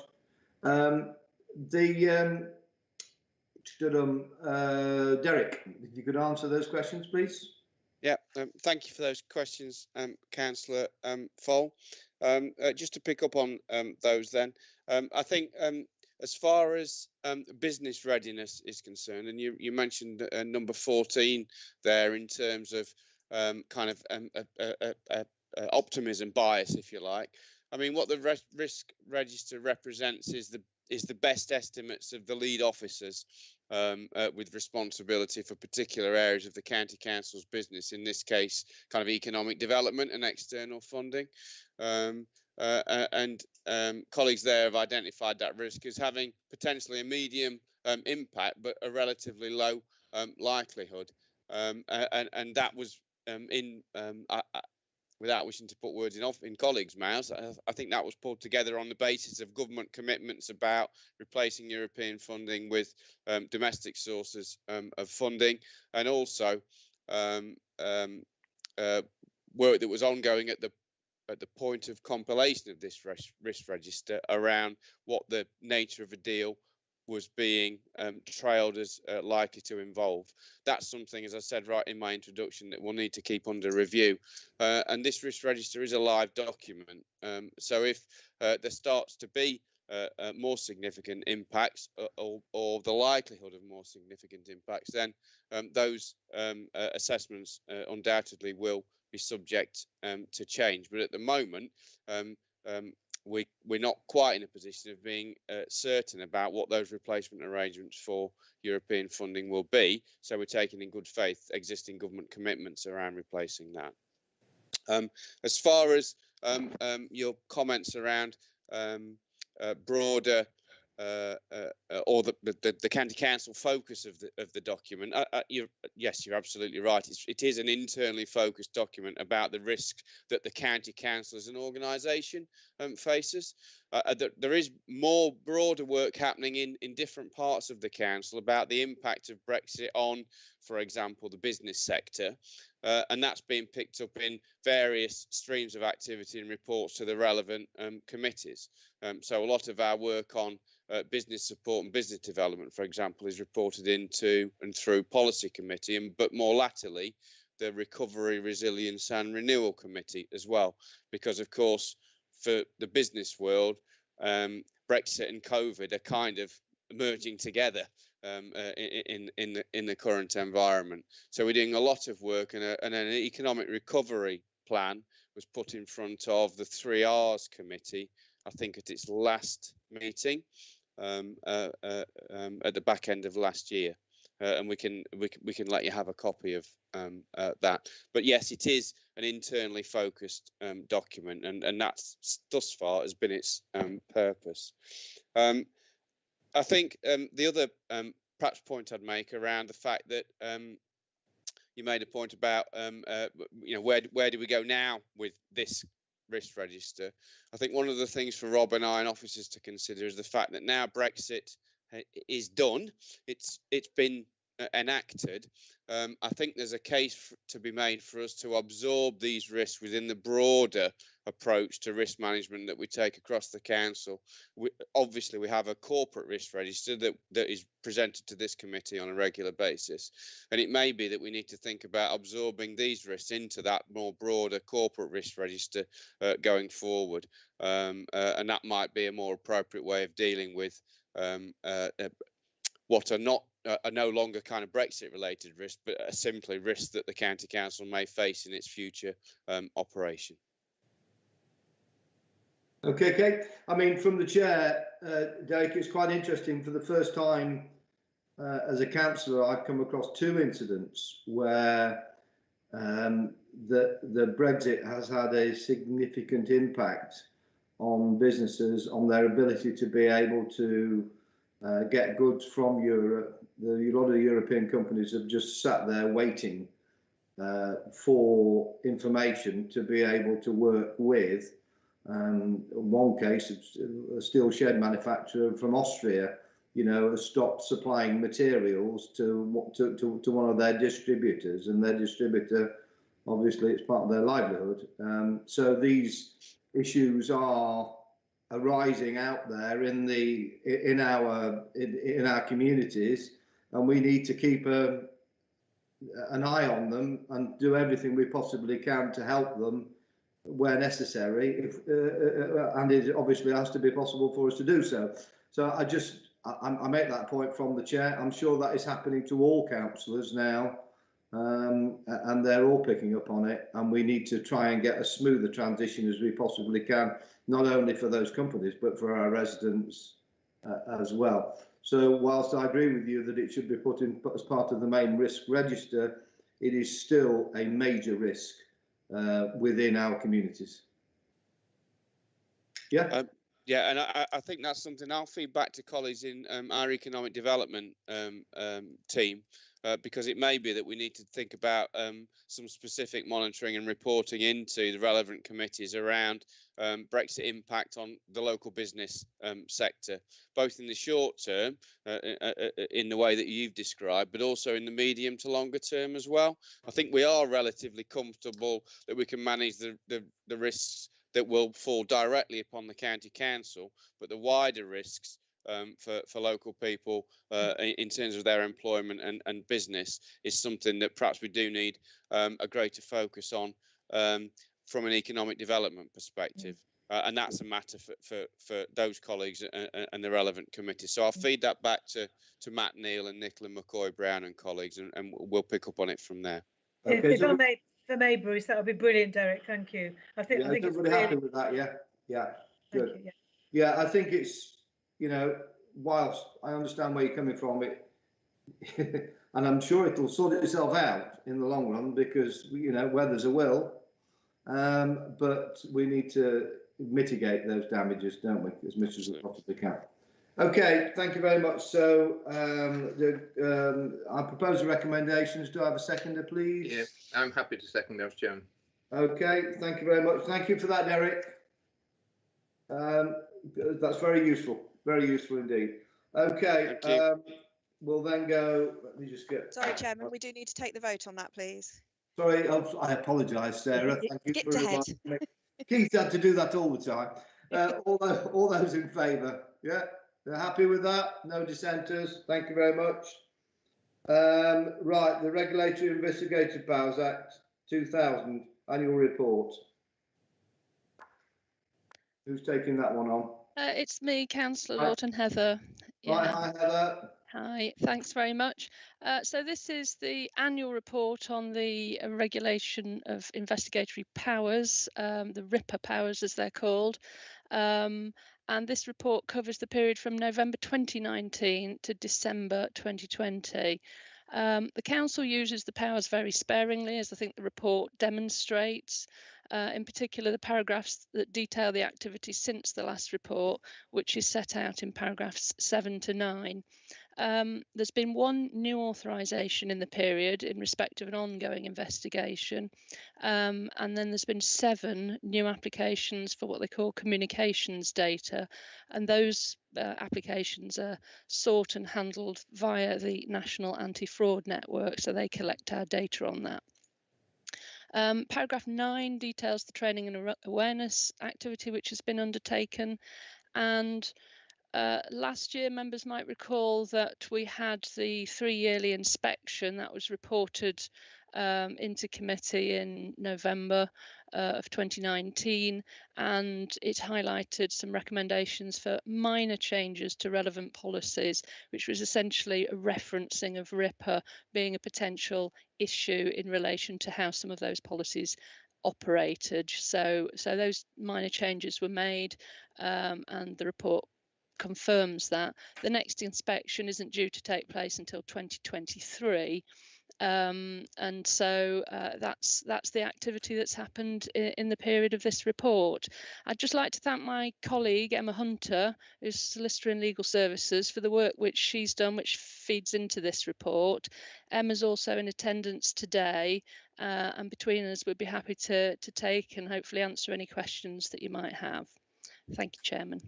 Derek, if you could answer those questions, please. Yeah, thank you for those questions, Councillor Foll. Just to pick up on those then, I think as far as business readiness is concerned, and you mentioned number 14 there in terms of kind of optimism bias, if you like. I mean, what the risk register represents is the best estimates of the lead officers with responsibility for particular areas of the county council's business, in this case kind of economic development and external funding, and colleagues there have identified that risk as having potentially a medium impact but a relatively low likelihood, and that was without wishing to put words in colleagues' mouths, I think that was pulled together on the basis of government commitments about replacing European funding with domestic sources of funding, and also work that was ongoing at the point of compilation of this risk register around what the nature of a deal was being trailed as likely to involve. That's something, as I said right in my introduction, that we'll need to keep under review. And this risk register is a live document. So if there starts to be more significant impacts or the likelihood of more significant impacts, then those assessments undoubtedly will be subject to change. But at the moment, we're not quite in a position of being certain about what those replacement arrangements for European funding will be. So we're taking in good faith existing government commitments around replacing that. As far as your comments around broader or the county council focus of the document, yes, you're absolutely right. It is an internally focused document about the risks that the county council as an organisation faces. There is more broader work happening in different parts of the council about the impact of Brexit on, for example, the business sector, and that's being picked up in various streams of activity and reports to the relevant committees. So a lot of our work on business support and business development, for example, is reported into and through Policy Committee, but more latterly, the Recovery, Resilience and Renewal Committee as well, because of course, for the business world, Brexit and COVID are kind of merging together in the current environment. So we're doing a lot of work, and an economic recovery plan was put in front of the 3Rs committee, I think, at its last meeting at the back end of last year. And we can let you have a copy of that. But yes, it is an internally focused document, and that's thus far has been its purpose. I think the other perhaps point I'd make around the fact that you made a point about where do we go now with this risk register. I think one of the things for Rob and I and officers to consider is the fact that now Brexit is done, it's been enacted. I think there's a case to be made for us to absorb these risks within the broader approach to risk management that we take across the council. Obviously, we have a corporate risk register that is presented to this committee on a regular basis, and it may be that we need to think about absorbing these risks into that more broader corporate risk register going forward, and that might be a more appropriate way of dealing with what are no longer kind of Brexit related risks, but are simply risks that the county council may face in its future operation. Okay, Kate. I mean, from the chair, Derek, it's quite interesting. For the first time as a councillor, I've come across two incidents where the Brexit has had a significant impact on businesses, on their ability to be able to get goods from Europe. A lot of European companies have just sat there waiting for information to be able to work with. One case, a steel shed manufacturer from Austria, has stopped supplying materials to one of their distributors, and their distributor, obviously, it's part of their livelihood. So these issues are arising out there in our communities, and we need to keep an eye on them and do everything we possibly can to help them where necessary, and it obviously has to be possible for us to do so. So I make that point from the chair. I'm sure that is happening to all councillors now, and they're all picking up on it, and we need to try and get as smooth a transition as we possibly can, not only for those companies but for our residents as well. So whilst I agree with you that it should be put in as part of the main risk register, it is still a major risk within our communities. Yeah. Yeah, and I think that's something I'll feed back to colleagues in our economic development team, because it may be that we need to think about some specific monitoring and reporting into the relevant committees around Brexit impact on the local business sector, both in the short term, in the way that you've described, but also in the medium to longer term as well. I think we are relatively comfortable that we can manage the risks that will fall directly upon the county council, but the wider risks for local people in terms of their employment and business is something that perhaps we do need a greater focus on from an economic development perspective. And that's a matter for those colleagues and the relevant committees. So I'll feed that back to Matt Neal and Nicola McCoy-Brown and colleagues, and we'll pick up on it from there. Okay, if I may, Bruce, that would be brilliant, Derek. Thank you. I think it's really happy with that. Yeah, good. Yeah, I think it's, whilst I understand where you're coming from, and I'm sure it'll sort itself out in the long run, because where there's a will, but we need to mitigate those damages, don't we, as much as we possibly can. Okay, thank you very much. So I propose the recommendations. Do I have a seconder, please? Yeah, I'm happy to second those, Chairman. Okay, thank you very much. Thank you for that, Derek. That's very useful indeed. Okay, we'll then go. Let me just get. Sorry, Chairman, we do need to take the vote on that, please. Sorry, I apologise, Sarah. Thank you for reminding me. Keith had to do that all the time. All those in favour? Yeah. They're happy with that? No dissenters? Thank you very much. Right, the Regulatory Investigative Powers Act 2000 Annual Report. Who's taking that one on? It's me, Councillor Right. Lawton Heather. Right, hi Heather. Hi, thanks very much. So this is the annual report on the regulation of investigatory powers, the RIPA powers as they're called. And this report covers the period from November 2019 to December 2020. The Council uses the powers very sparingly, as I think the report demonstrates. In particular, the paragraphs that detail the activities since the last report, which is set out in paragraphs 7 to 9. There's been one new authorisation in the period in respect of an ongoing investigation, and then there's been 7 new applications for what they call communications data, and those applications are sought and handled via the National Anti-Fraud Network, so they collect our data on that. Paragraph 9 details the training and awareness activity which has been undertaken, and last year, members might recall that we had the 3-yearly inspection that was reported into committee in November of 2019, and it highlighted some recommendations for minor changes to relevant policies, which was essentially a referencing of RIPA being a potential issue in relation to how some of those policies operated. So those minor changes were made, and the report confirms that. The next inspection isn't due to take place until 2023, and so that's the activity that's happened in the period of this report. I'd just like to thank my colleague Emma Hunter, who's Solicitor in Legal Services, for the work which she's done, which feeds into this report. Emma's also in attendance today, and between us we'd be happy to take and hopefully answer any questions that you might have. Thank you, Chairman.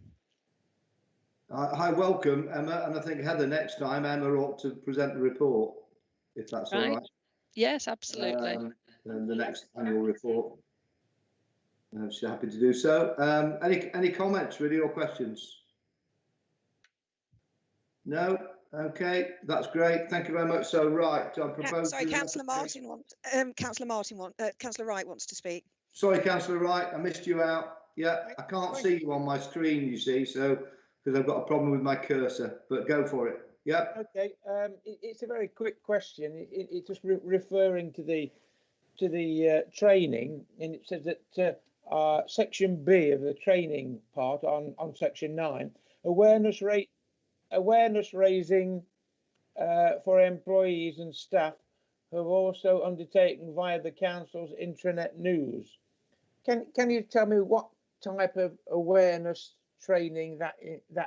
Hi, welcome, Emma, and I think Heather, next time Emma ought to present the report, if that's all right. Yes, absolutely. And the next annual report. She's happy to do so. Any comments, really, or questions? No? Okay, that's great. Thank you very much. So, right, I propose. Sorry, Councillor Martin wants. Councillor Wright wants to speak. Sorry, Councillor Wright, I missed you out. Yeah, I can't see you on my screen, you see, so because I've got a problem with my cursor. But go for it. Yeah. Okay. It's a very quick question. It's just referring to the training, and it says that section B of the training part on section 9, awareness raising for employees and staff who have also undertaken via the council's intranet news. Can you tell me what type of awareness training that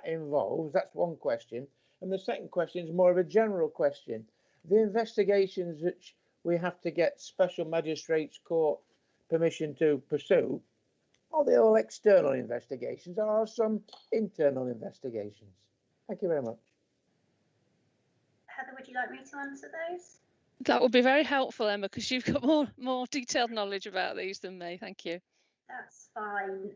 involves? That's one question. And the second question is more of a general question. The investigations which we have to get special magistrates court permission to pursue, are they all external investigations or are some internal investigations? Thank you very much. Heather, would you like me to answer those? That would be very helpful, Emma, because you've got more detailed knowledge about these than me. Thank you. That's fine.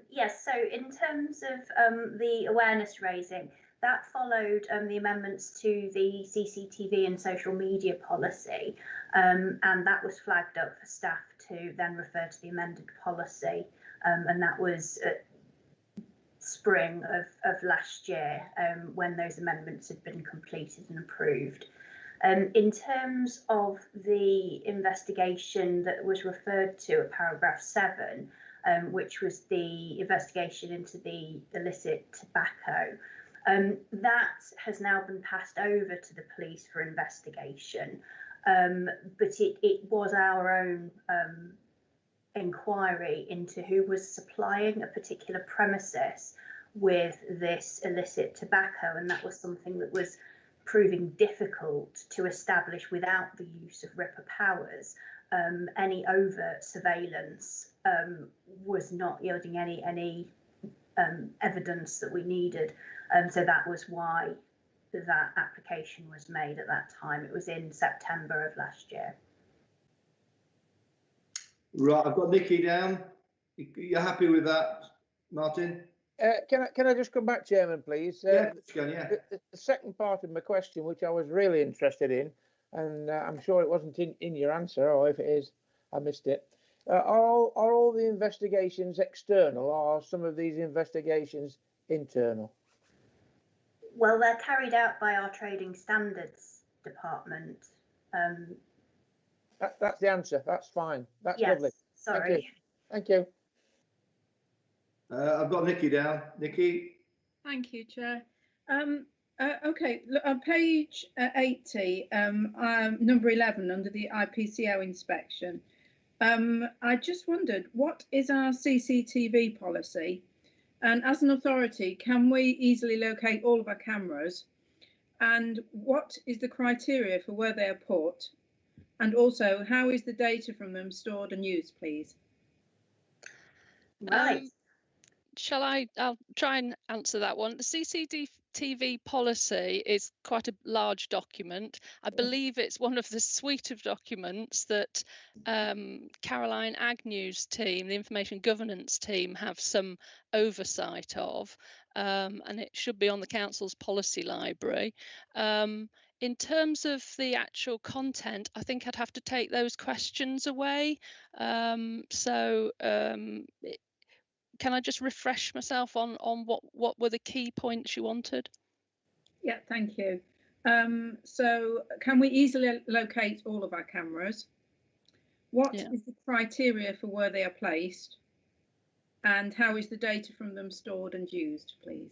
Yes, so in terms of the awareness raising, that followed the amendments to the CCTV and social media policy, and that was flagged up for staff to then refer to the amended policy, and that was spring of last year when those amendments had been completed and approved. In terms of the investigation that was referred to at paragraph 7, which was the investigation into the illicit tobacco, that has now been passed over to the police for investigation, but it was our own inquiry into who was supplying a particular premises with this illicit tobacco, and that was something that was proving difficult to establish without the use of RIPA powers. Any overt surveillance was not yielding any evidence that we needed, so that was why that application was made at that time. It was in September of last year. Right, I've got Nikki down. You're happy with that, Martin? Can I just come back, Chairman, please? Yeah, yeah. The second part of my question, which I was really interested in, and I'm sure it wasn't in your answer, or if it is, I missed it. Are all the investigations external, or are some of these investigations internal? Well, they're carried out by our trading standards department. That's the answer. That's fine. That's yes, lovely. Sorry. Thank you. I've got Nikki down. Nikki. Thank you, Chair. Okay, look, on page 80, number 11, under the IPCO inspection, I just wondered, what is our CCTV policy? And as an authority, can we easily locate all of our cameras? And what is the criteria for where they are put? And also, how is the data from them stored and used, please? Right. I'll try and answer that one. The CCTV policy is quite a large document. I believe it's one of the suite of documents that Caroline Agnew's team, the information governance team, have some oversight of, and it should be on the council's policy library. In terms of the actual content, I think I'd have to take those questions away. Can I just refresh myself on what were the key points you wanted? Yeah, thank you. So can we easily locate all of our cameras? What is the criteria for where they are placed? And how is the data from them stored and used, please?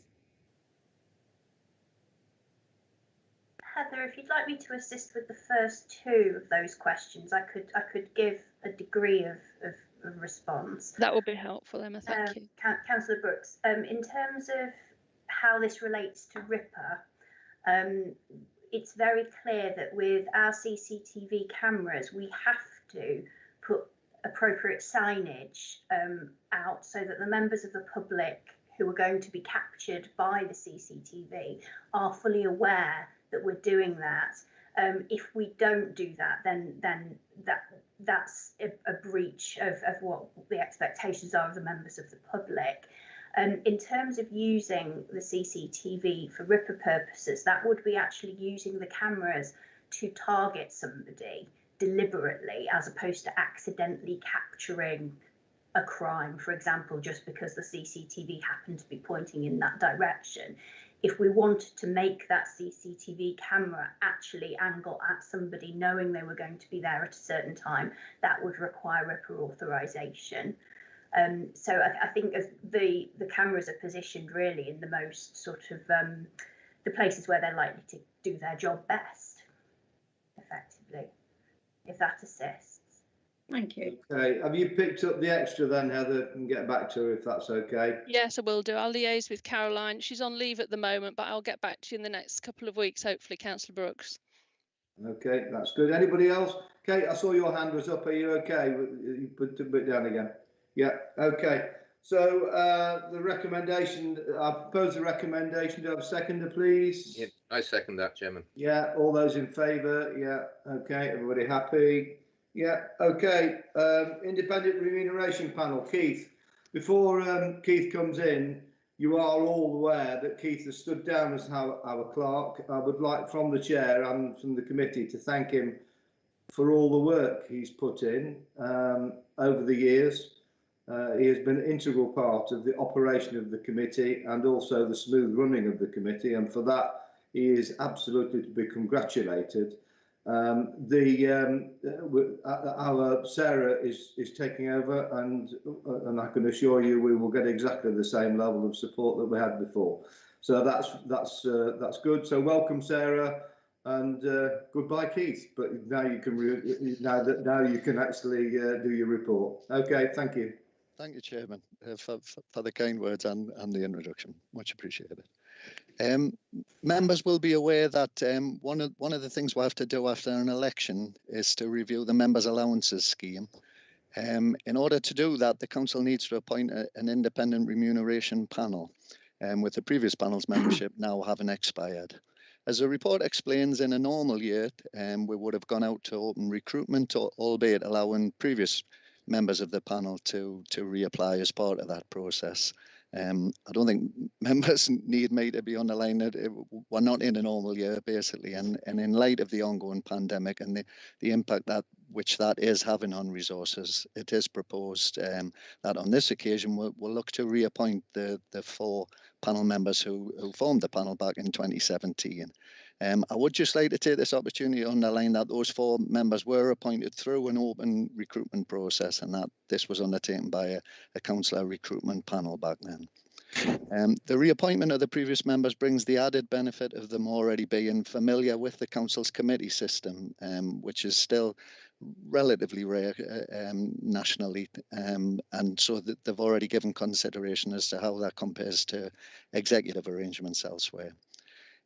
Heather, if you'd like me to assist with the first two of those questions, I could give a degree of response. That would be helpful, Emma. Thank you. Councillor Brooks, in terms of how this relates to RIPA, it's very clear that with our CCTV cameras, we have to put appropriate signage out so that the members of the public who are going to be captured by the CCTV are fully aware that we're doing that. If we don't do that, then that's a breach of what the expectations are of the members of the public. In terms of using the CCTV for RIPA purposes, that would be actually using the cameras to target somebody deliberately, as opposed to accidentally capturing a crime, for example, just because the CCTV happened to be pointing in that direction. If we wanted to make that CCTV camera actually angle at somebody knowing they were going to be there at a certain time, that would require RIPA authorization. So I think as the cameras are positioned really in the most sort of the places where they're likely to do their job best, effectively, if that assists. Thank you. Okay, have you picked up the extra then, Heather, and get back to her if that's okay? Yes, I will do. I'll liaise with Caroline. She's on leave at the moment, but I'll get back to you in the next couple of weeks, hopefully, Councillor Brooks. Okay, that's good. Anybody else? Kate, I saw your hand was up. Are you okay? You put a bit down again. Yeah, okay. So the recommendation, I propose the recommendation. Do I have a seconder, please? Yeah, I second that, Chairman. Yeah, all those in favour? Yeah, okay. Everybody happy? Yeah, okay. Independent remuneration panel. Keith, before Keith comes in, you are all aware that Keith has stood down as our clerk. I would like from the chair and from the committee to thank him for all the work he's put in over the years. He has been an integral part of the operation of the committee and also the smooth running of the committee, and for that he is absolutely to be congratulated. Our Sarah is taking over, and I can assure you we will get exactly the same level of support that we had before. So that's good. So welcome, Sarah, and goodbye, Keith. But now you can now you can actually do your report. Okay, thank you. Thank you, Chairman, for the kind words and the introduction. Much appreciated. Members will be aware that one of the things we have to do after an election is to review the members' allowances scheme. In order to do that, the council needs to appoint an independent remuneration panel, with the previous panel's membership now having expired. As the report explains, in a normal year, we would have gone out to open recruitment, albeit allowing previous members of the panel to reapply as part of that process. I don't think members need me to be on the line that we're not in a normal year, basically, and in light of the ongoing pandemic and the impact that is having on resources, it is proposed that on this occasion we'll look to reappoint the 4 panel members who formed the panel back in 2017. I would just like to take this opportunity to underline that those 4 members were appointed through an open recruitment process, and that this was undertaken by a councillor recruitment panel back then. The reappointment of the previous members brings the added benefit of them already being familiar with the council's committee system, which is still relatively rare nationally, and so that they've already given consideration as to how that compares to executive arrangements elsewhere.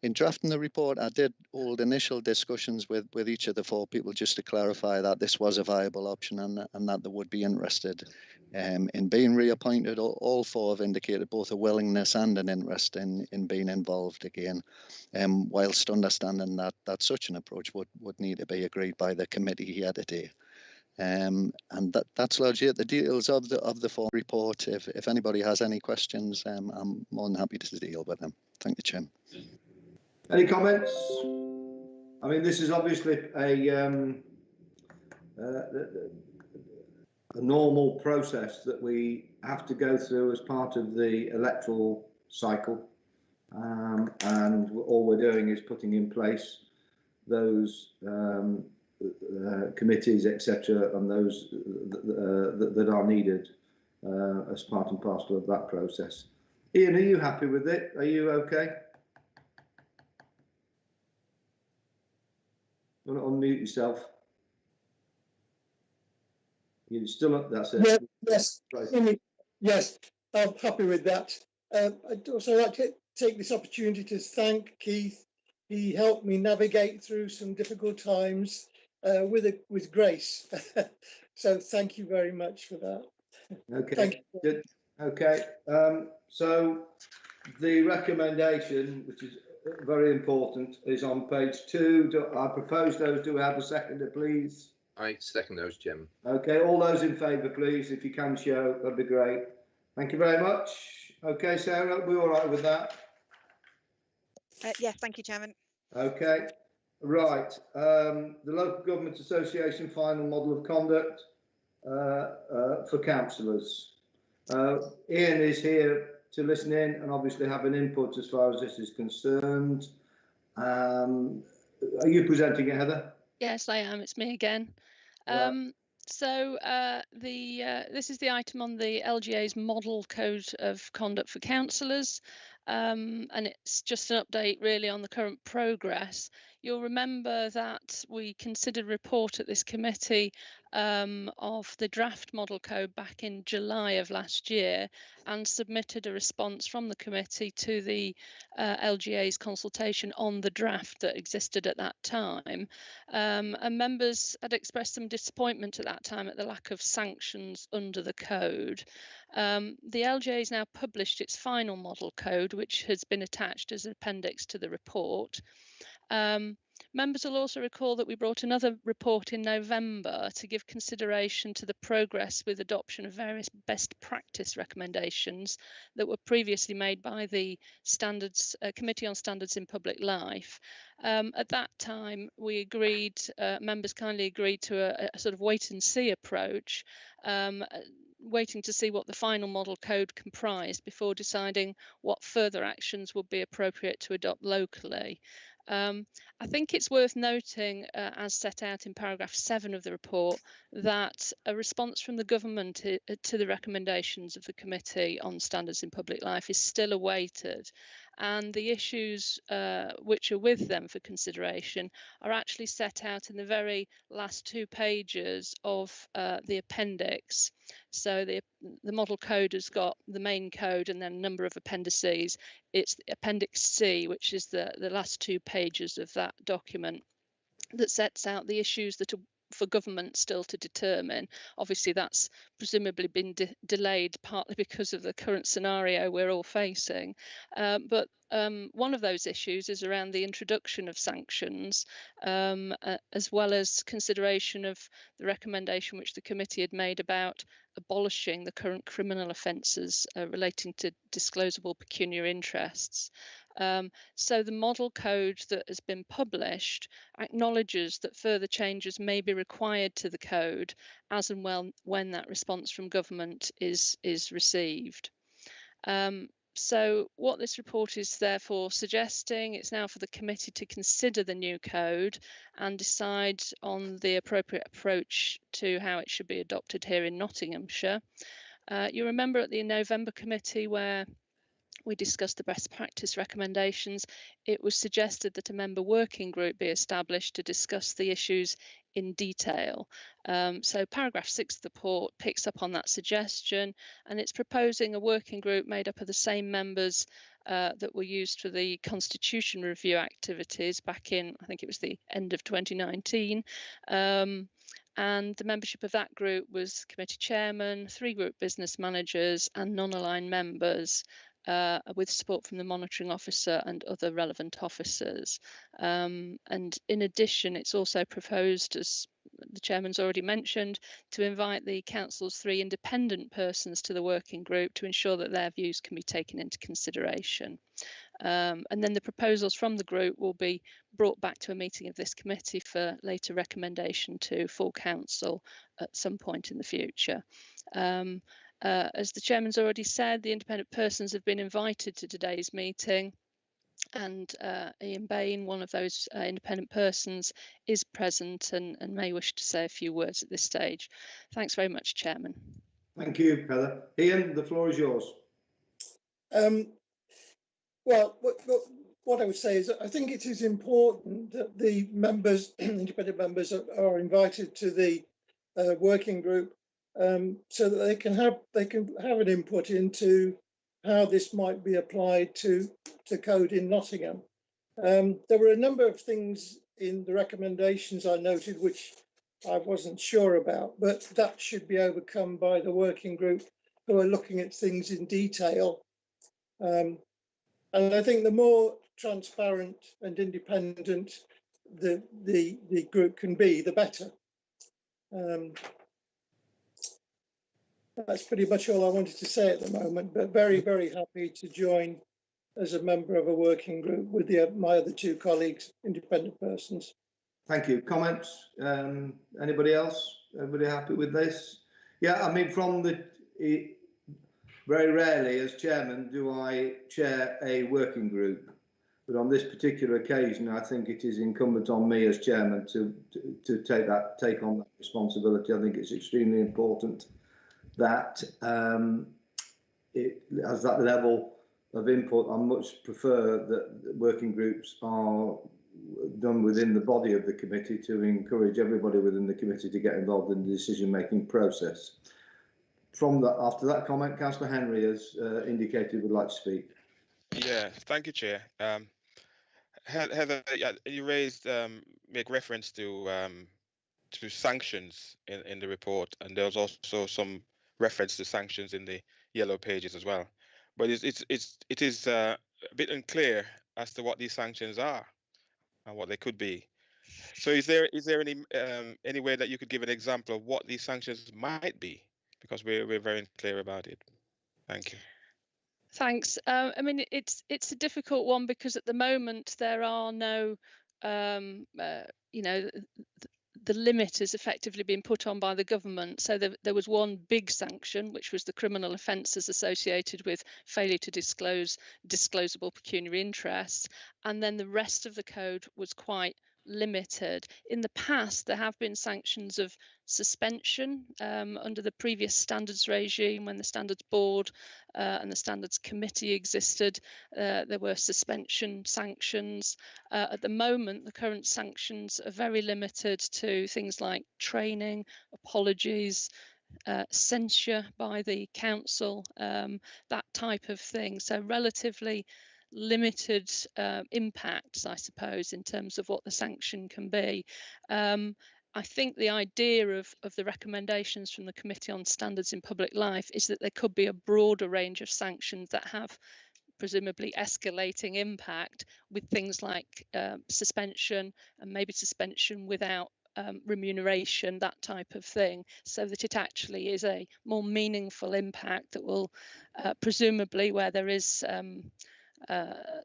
In drafting the report, I did hold initial discussions with each of the 4 people just to clarify that this was a viable option and that they would be interested in being reappointed. All 4 have indicated both a willingness and an interest in being involved again, whilst understanding that such an approach would need to be agreed by the committee here today. And that's largely it. The details of the form report. If anybody has any questions, I'm more than happy to deal with them. Thank you, Chair. Any comments? I mean, this is obviously a normal process that we have to go through as part of the electoral cycle, and all we're doing is putting in place those committees, etc., and those that are needed as part and parcel of that process. Ian, are you happy with it? Are you okay? You want to unmute yourself? You're still up. That's it. Yeah, yes. Right. Yes, I'm happy with that. I'd also like to take this opportunity to thank Keith. He helped me navigate through some difficult times with grace. So thank you very much for that. Okay. Thank you. Good. Okay. So the recommendation, which is very important, is on page 2. I propose those. Do we have a seconder, please? I second those, Jim. Okay, all those in favour, please, if you can show, that'd be great. Thank you very much. Okay, Sarah, we're all right with that? Yeah, thank you, Chairman. Okay, right. The Local Government Association final model of conduct for councillors. Ian is here to listen in and obviously have an input as far as this is concerned. Are you presenting it, Heather? Yes, I am. It's me again. Right. So this is the item on the LGA's model code of conduct for councillors, and it's just an update really on the current progress. You'll remember that we considered a report at this committee of the draft model code back in July of last year and submitted a response from the committee to the LGA's consultation on the draft that existed at that time. And members had expressed some disappointment at that time at the lack of sanctions under the code. The LGA has now published its final model code, which has been attached as an appendix to the report. Members will also recall that we brought another report in November to give consideration to the progress with adoption of various best practice recommendations that were previously made by the Committee on Standards in Public Life. At that time, we agreed, members kindly agreed to a sort of wait and see approach, waiting to see what the final model code comprised before deciding what further actions would be appropriate to adopt locally. I think it's worth noting, as set out in paragraph 7 of the report, that a response from the government to the recommendations of the Committee on Standards in Public Life is still awaited, and the issues which are with them for consideration are actually set out in the very last 2 pages of the appendix. So the model code has got the main code and then a number of appendices. It's Appendix C, which is the last 2 pages of that document, that sets out the issues that are for government still to determine. Obviously, that's presumably been delayed partly because of the current scenario we're all facing. But one of those issues is around the introduction of sanctions, as well as consideration of the recommendation which the committee had made about abolishing the current criminal offences relating to disclosable pecuniary interests. So the model code that has been published acknowledges that further changes may be required to the code as and when that response from government is received. So what this report is therefore suggesting, it's now for the committee to consider the new code and decide on the appropriate approach to how it should be adopted here in Nottinghamshire. You remember at the November committee where we discussed the best practice recommendations, it was suggested that a member working group be established to discuss the issues in detail. So paragraph 6 of the report picks up on that suggestion, and it's proposing a working group made up of the same members that were used for the constitution review activities back in, I think it was the end of 2019. And the membership of that group was committee chairman, 3 group business managers and non-aligned members, with support from the monitoring officer and other relevant officers. And in addition, it's also proposed, as the chairman's already mentioned, to invite the council's 3 independent persons to the working group to ensure that their views can be taken into consideration. And then the proposals from the group will be brought back to a meeting of this committee for later recommendation to full council at some point in the future. As the chairman's already said, the independent persons have been invited to today's meeting, and Ian Bain, one of those independent persons, is present and may wish to say a few words at this stage. Thanks very much, Chairman. Thank you, Heather. Ian, the floor is yours. Well, what I would say is that I think it is important that the members, independent members, are invited to the working group so that they can have an input into how this might be applied to code in Nottingham. There were a number of things in the recommendations I noted which I wasn't sure about, but that should be overcome by the working group who are looking at things in detail. And I think the more transparent and independent the group can be, the better. That's pretty much all I wanted to say at the moment, but very, very happy to join as a member of a working group with my other 2 colleagues, independent persons. Thank you. Comments? Anybody else? Everybody happy with this? Yeah, I mean, very rarely as chairman do I chair a working group, but on this particular occasion, I think it is incumbent on me as chairman to take on that responsibility. I think it's extremely important that it has that level of input. I much prefer that working groups are done within the body of the committee to encourage everybody within the committee to get involved in the decision-making process. After that comment, Councillor Henry has indicated would like to speak. Yeah, thank you, Chair. Heather, you raised make reference to sanctions in the report, and there was also some reference to sanctions in the yellow pages as well. But it is a bit unclear as to what these sanctions are and what they could be. So is there any way that you could give an example of what these sanctions might be? Because we're very unclear about it. Thank you. Thanks. I mean, it's a difficult one because at the moment there are no, you know, the limit has effectively been put on by the government. So there was one big sanction, which was the criminal offences associated with failure to disclose disclosable pecuniary interests, and then the rest of the code was quite limited. In the past, there have been sanctions of suspension under the previous standards regime when the standards board and the standards committee existed. There were suspension sanctions. At the moment, the current sanctions are very limited to things like training, apologies, censure by the council, that type of thing. So relatively limited impacts, I suppose, in terms of what the sanction can be. I think the idea of the recommendations from the Committee on Standards in Public Life is that there could be a broader range of sanctions that have presumably escalating impact, with things like suspension and maybe suspension without remuneration, that type of thing, so that it actually is a more meaningful impact that will presumably, where there is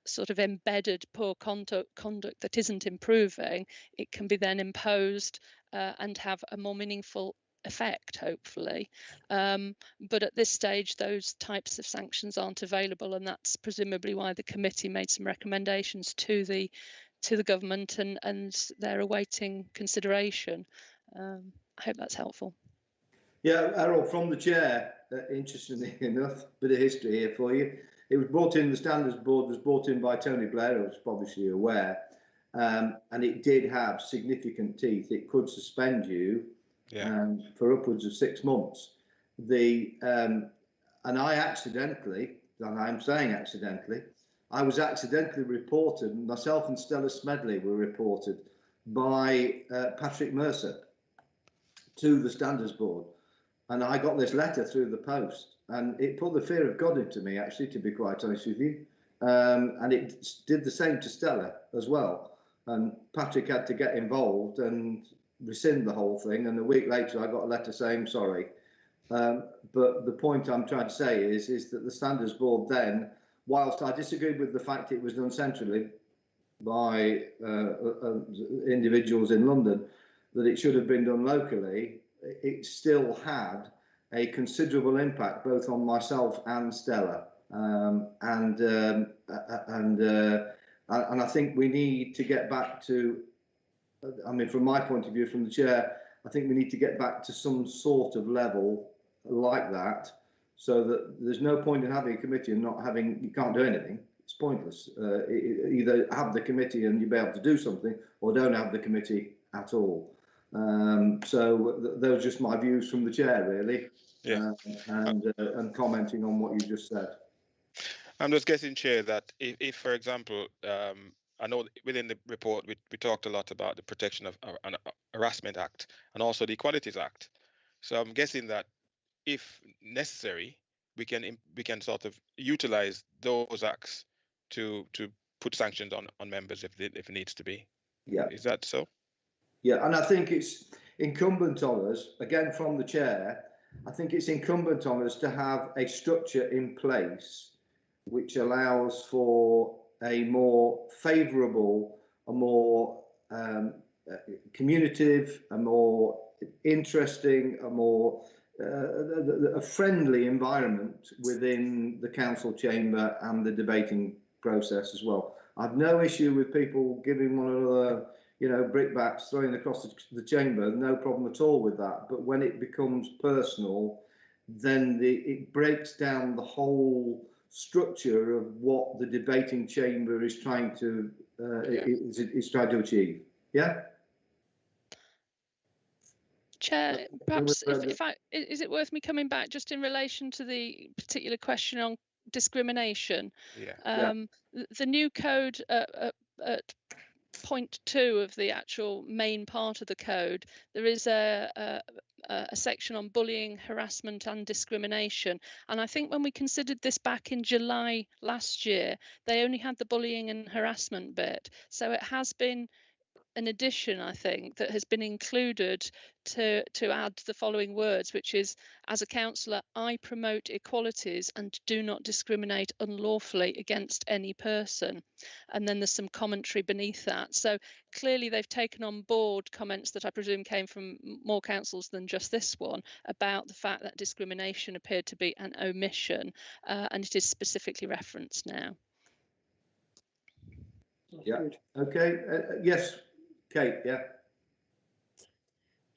sort of embedded poor conduct that isn't improving, it can be then imposed and have a more meaningful effect, hopefully. But at this stage, those types of sanctions aren't available, and that's presumably why the committee made some recommendations to the government, and they're awaiting consideration. I hope that's helpful. Yeah, Errol, from the chair, interestingly enough, bit of history here for you. It was brought in, the Standards Board was brought in by Tony Blair, who was obviously aware, and it did have significant teeth. It could suspend you for upwards of 6 months. And I accidentally, and I'm saying accidentally, I was accidentally reported, myself and Stella Smedley were reported by Patrick Mercer to the Standards Board. And I got this letter through the post, and it put the fear of God into me, actually, to be quite honest with you. And it did the same to Stella as well. And Patrick had to get involved and rescind the whole thing. And a week later, I got a letter saying sorry. But the point I'm trying to say is that the Standards Board then, whilst I disagreed with the fact it was done centrally by individuals in London, that it should have been done locally, it still had a considerable impact both on myself and Stella, and I think we need to get back to, I mean, from my point of view, from the chair, I think we need to get back to some sort of level like that, so that there's no point in having a committee and not having, you can't do anything. It's pointless. Either have the committee and you'll be able to do something, or don't have the committee at all. So those are just my views from the chair, really, and commenting on what you just said. I'm just guessing, Chair, that if for example, I know within the report we talked a lot about the Protection of Harassment Act and also the Equalities Act. So I'm guessing that if necessary, we can sort of utilize those acts to put sanctions on members if it needs to be. Yeah. Is that so? Yeah, and I think it's incumbent on us, again from the chair, I think it's incumbent on us to have a structure in place which allows for a more favourable, a more communicative, a more interesting, a more a friendly environment within the council chamber and the debating process as well. I've no issue with people giving one another, you know, brickbats, throwing across the chamber, no problem at all with that. But when it becomes personal, then it breaks down the whole structure of what the debating chamber is trying to is trying to achieve. Yeah. Chair, perhaps is it worth me coming back just in relation to the particular question on discrimination? Yeah. The new code at point 2 of the actual main part of the code, there is a section on bullying, harassment and discrimination. And I think when we considered this back in July last year, they only had the bullying and harassment bit. So it has been an addition, I think, that has been included to add the following words, which is, as a councillor, I promote equalities and do not discriminate unlawfully against any person. And then there's some commentary beneath that. So clearly they've taken on board comments that I presume came from more councils than just this one about the fact that discrimination appeared to be an omission, and it is specifically referenced now. Yeah. Okay. Yes, Kate. Yeah.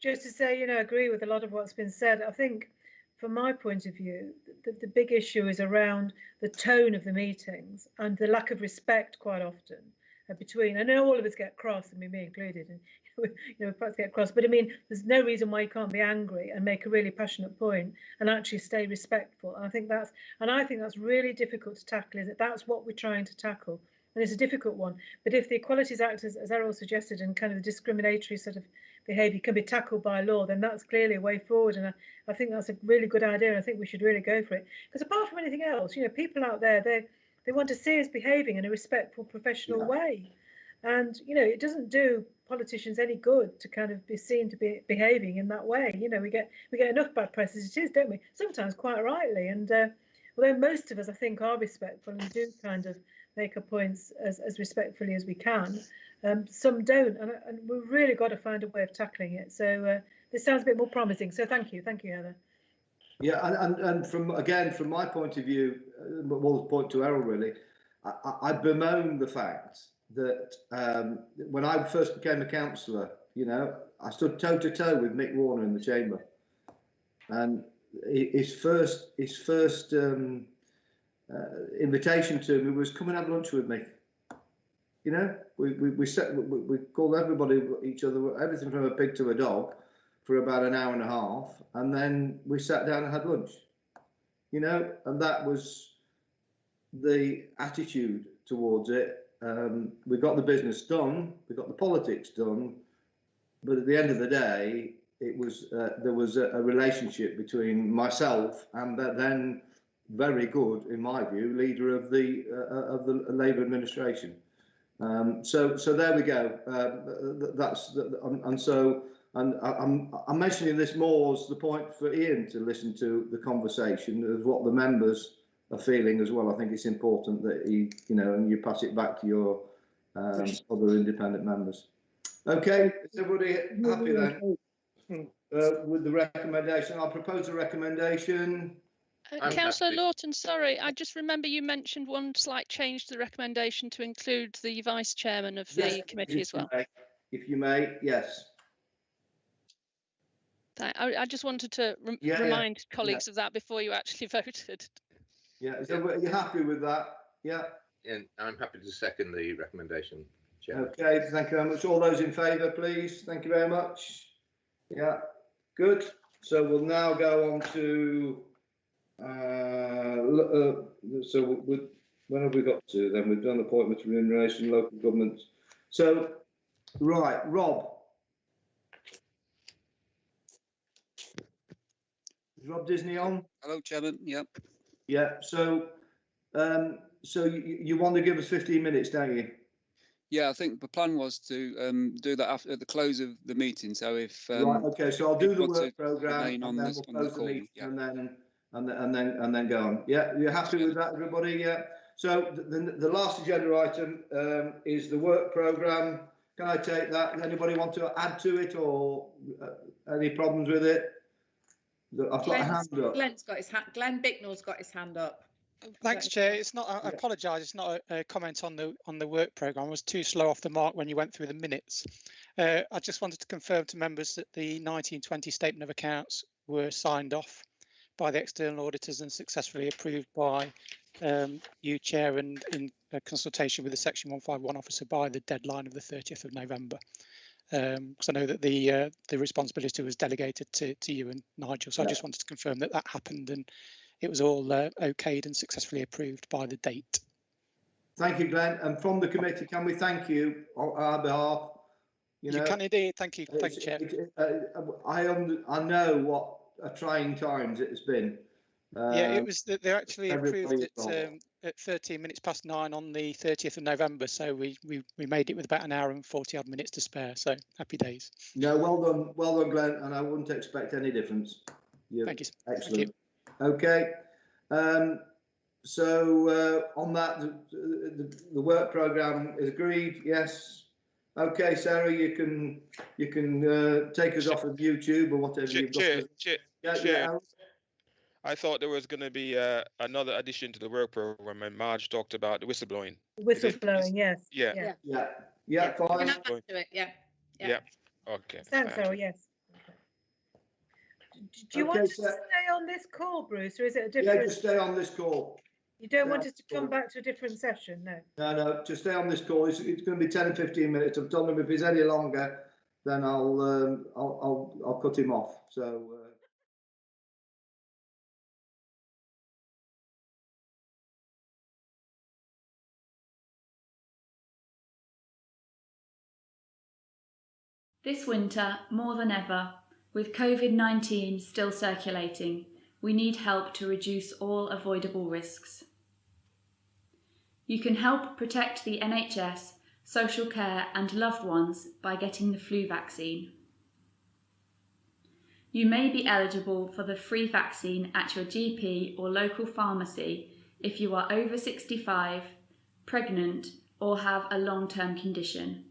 Just to say, you know, I agree with a lot of what's been said. I think, from my point of view, the big issue is around the tone of the meetings and the lack of respect quite often between. I know all of us get cross, and me included, and you know, perhaps get cross. But I mean, there's no reason why you can't be angry and make a really passionate point and actually stay respectful. And I think that's really difficult to tackle. Is that that's what we're trying to tackle. And it's a difficult one. But if the Equalities Act, as Errol suggested, and kind of the discriminatory sort of behaviour can be tackled by law, then that's clearly a way forward. And I think that's a really good idea. And I think we should really go for it. Because apart from anything else, you know, people out there, they want to see us behaving in a respectful, professional way. And, you know, it doesn't do politicians any good to kind of be seen to be behaving in that way. You know, we get enough bad press as it is, don't we? Sometimes quite rightly. And although most of us, I think, are respectful and do kind of make our points as respectfully as we can, some don't, and we've really got to find a way of tackling it. So this sounds a bit more promising. So thank you, Heather. Yeah, and from my point of view, well, point to Errol really, I bemoan the fact that when I first became a councillor, you know, I stood toe to toe with Mick Warner in the chamber, and his first invitation to me was come and have lunch with me. You know, we called everybody, each other, everything from a pig to a dog, for about an hour and a half, and then we sat down and had lunch. You know, and that was the attitude towards it. We got the business done, we got the politics done, but at the end of the day, it was there was a relationship between myself and the then very good, in my view, leader of the Labour administration. So there we go. I'm mentioning this more as the point for Ian to listen to the conversation of what the members are feeling as well. I think it's important that he, you know, and you pass it back to your other independent members. Okay, is everybody happy then with the recommendation? I'll propose a recommendation. Councillor Lawton, sorry, I just remember you mentioned one slight change to the recommendation to include the vice chairman of the committee as well. If you may, yes. I just wanted to remind colleagues of that before you actually voted. Yeah, are you happy with that? Yeah. And I'm happy to second the recommendation, Chair. Okay, thank you very much. All those in favour, please. Thank you very much. Yeah, good. So we'll now go on to. When have we got to? Then we've done appointments, remuneration, local governments. So, right, Rob. Is Rob Disney on? Hello, Chairman. Yep. Yeah. So, you want to give us 15 minutes, don't you? Yeah, I think the plan was to do that after at the close of the meeting. So if right, okay. So I'll do the work programme, and then we'll close the meeting, and then go on. Yeah, you're happy with that, everybody? Yeah. So the last agenda item is the work programme. Can I take that? Does anybody want to add to it, or any problems with it? I've got a hand up. Glenn Bicknell's got his hand up. Thanks, Chair. It's not. I apologise. It's not a comment on the work programme. I was too slow off the mark when you went through the minutes. I just wanted to confirm to members that the 1920 statement of accounts were signed off by the external auditors and successfully approved by you, Chair, and in consultation with the Section 151 officer by the deadline of the 30th of November. Because I know that the responsibility was delegated to you and Nigel, so I just wanted to confirm that that happened and it was all okayed and successfully approved by the date. Thank you, Glenn. And from the committee, can we thank you on our behalf? You can indeed. Thank you. Thank you, Chair. I know what a trying times it has been. Yeah, it was. They actually approved it at 13 minutes past 9 on the 30th of November. So we made it with about an hour and 40 odd minutes to spare. So happy days. No, well done, Glenn. And I wouldn't expect any difference. Thank you. Excellent. Thank you. Okay. So on that, the work programme is agreed. Yes. Okay, Sarah, you can take us off of YouTube or whatever you've got. Chair. I thought there was going to be another addition to the work programme, and Marge talked about the whistleblowing. Whistleblowing, yes. Yeah. Fine. Yeah. Okay. Thanks, Sarah. Yes. Do you want us to stay on this call, Bruce, or is it a different? Yeah, just stay on this call. You don't want us to come back to a different session, no? No, just stay on this call. It's going to be 10 and 15 minutes. I've told him if it's any longer, then I'll cut him off. So. This winter, more than ever, with COVID-19 still circulating, we need help to reduce all avoidable risks. You can help protect the NHS, social care and loved ones by getting the flu vaccine. You may be eligible for the free vaccine at your GP or local pharmacy if you are over 65, pregnant or have a long-term condition.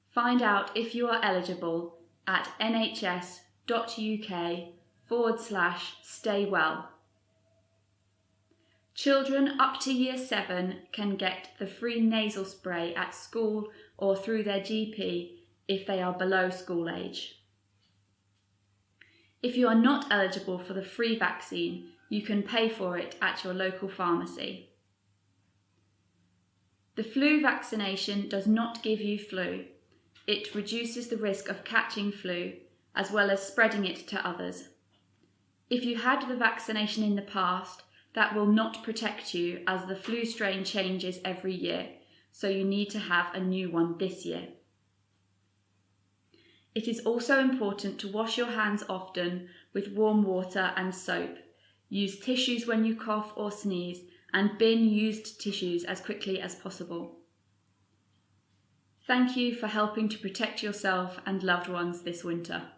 Find out if you are eligible at nhs.gov.uk. www.uk.com/staywell. Children up to Year 7 can get the free nasal spray at school or through their GP if they are below school age. If you are not eligible for the free vaccine, you can pay for it at your local pharmacy. The flu vaccination does not give you flu. It reduces the risk of catching flu as well as spreading it to others. If you had the vaccination in the past, that will not protect you as the flu strain changes every year, so you need to have a new one this year. It is also important to wash your hands often with warm water and soap. Use tissues when you cough or sneeze, and bin used tissues as quickly as possible. Thank you for helping to protect yourself and loved ones this winter.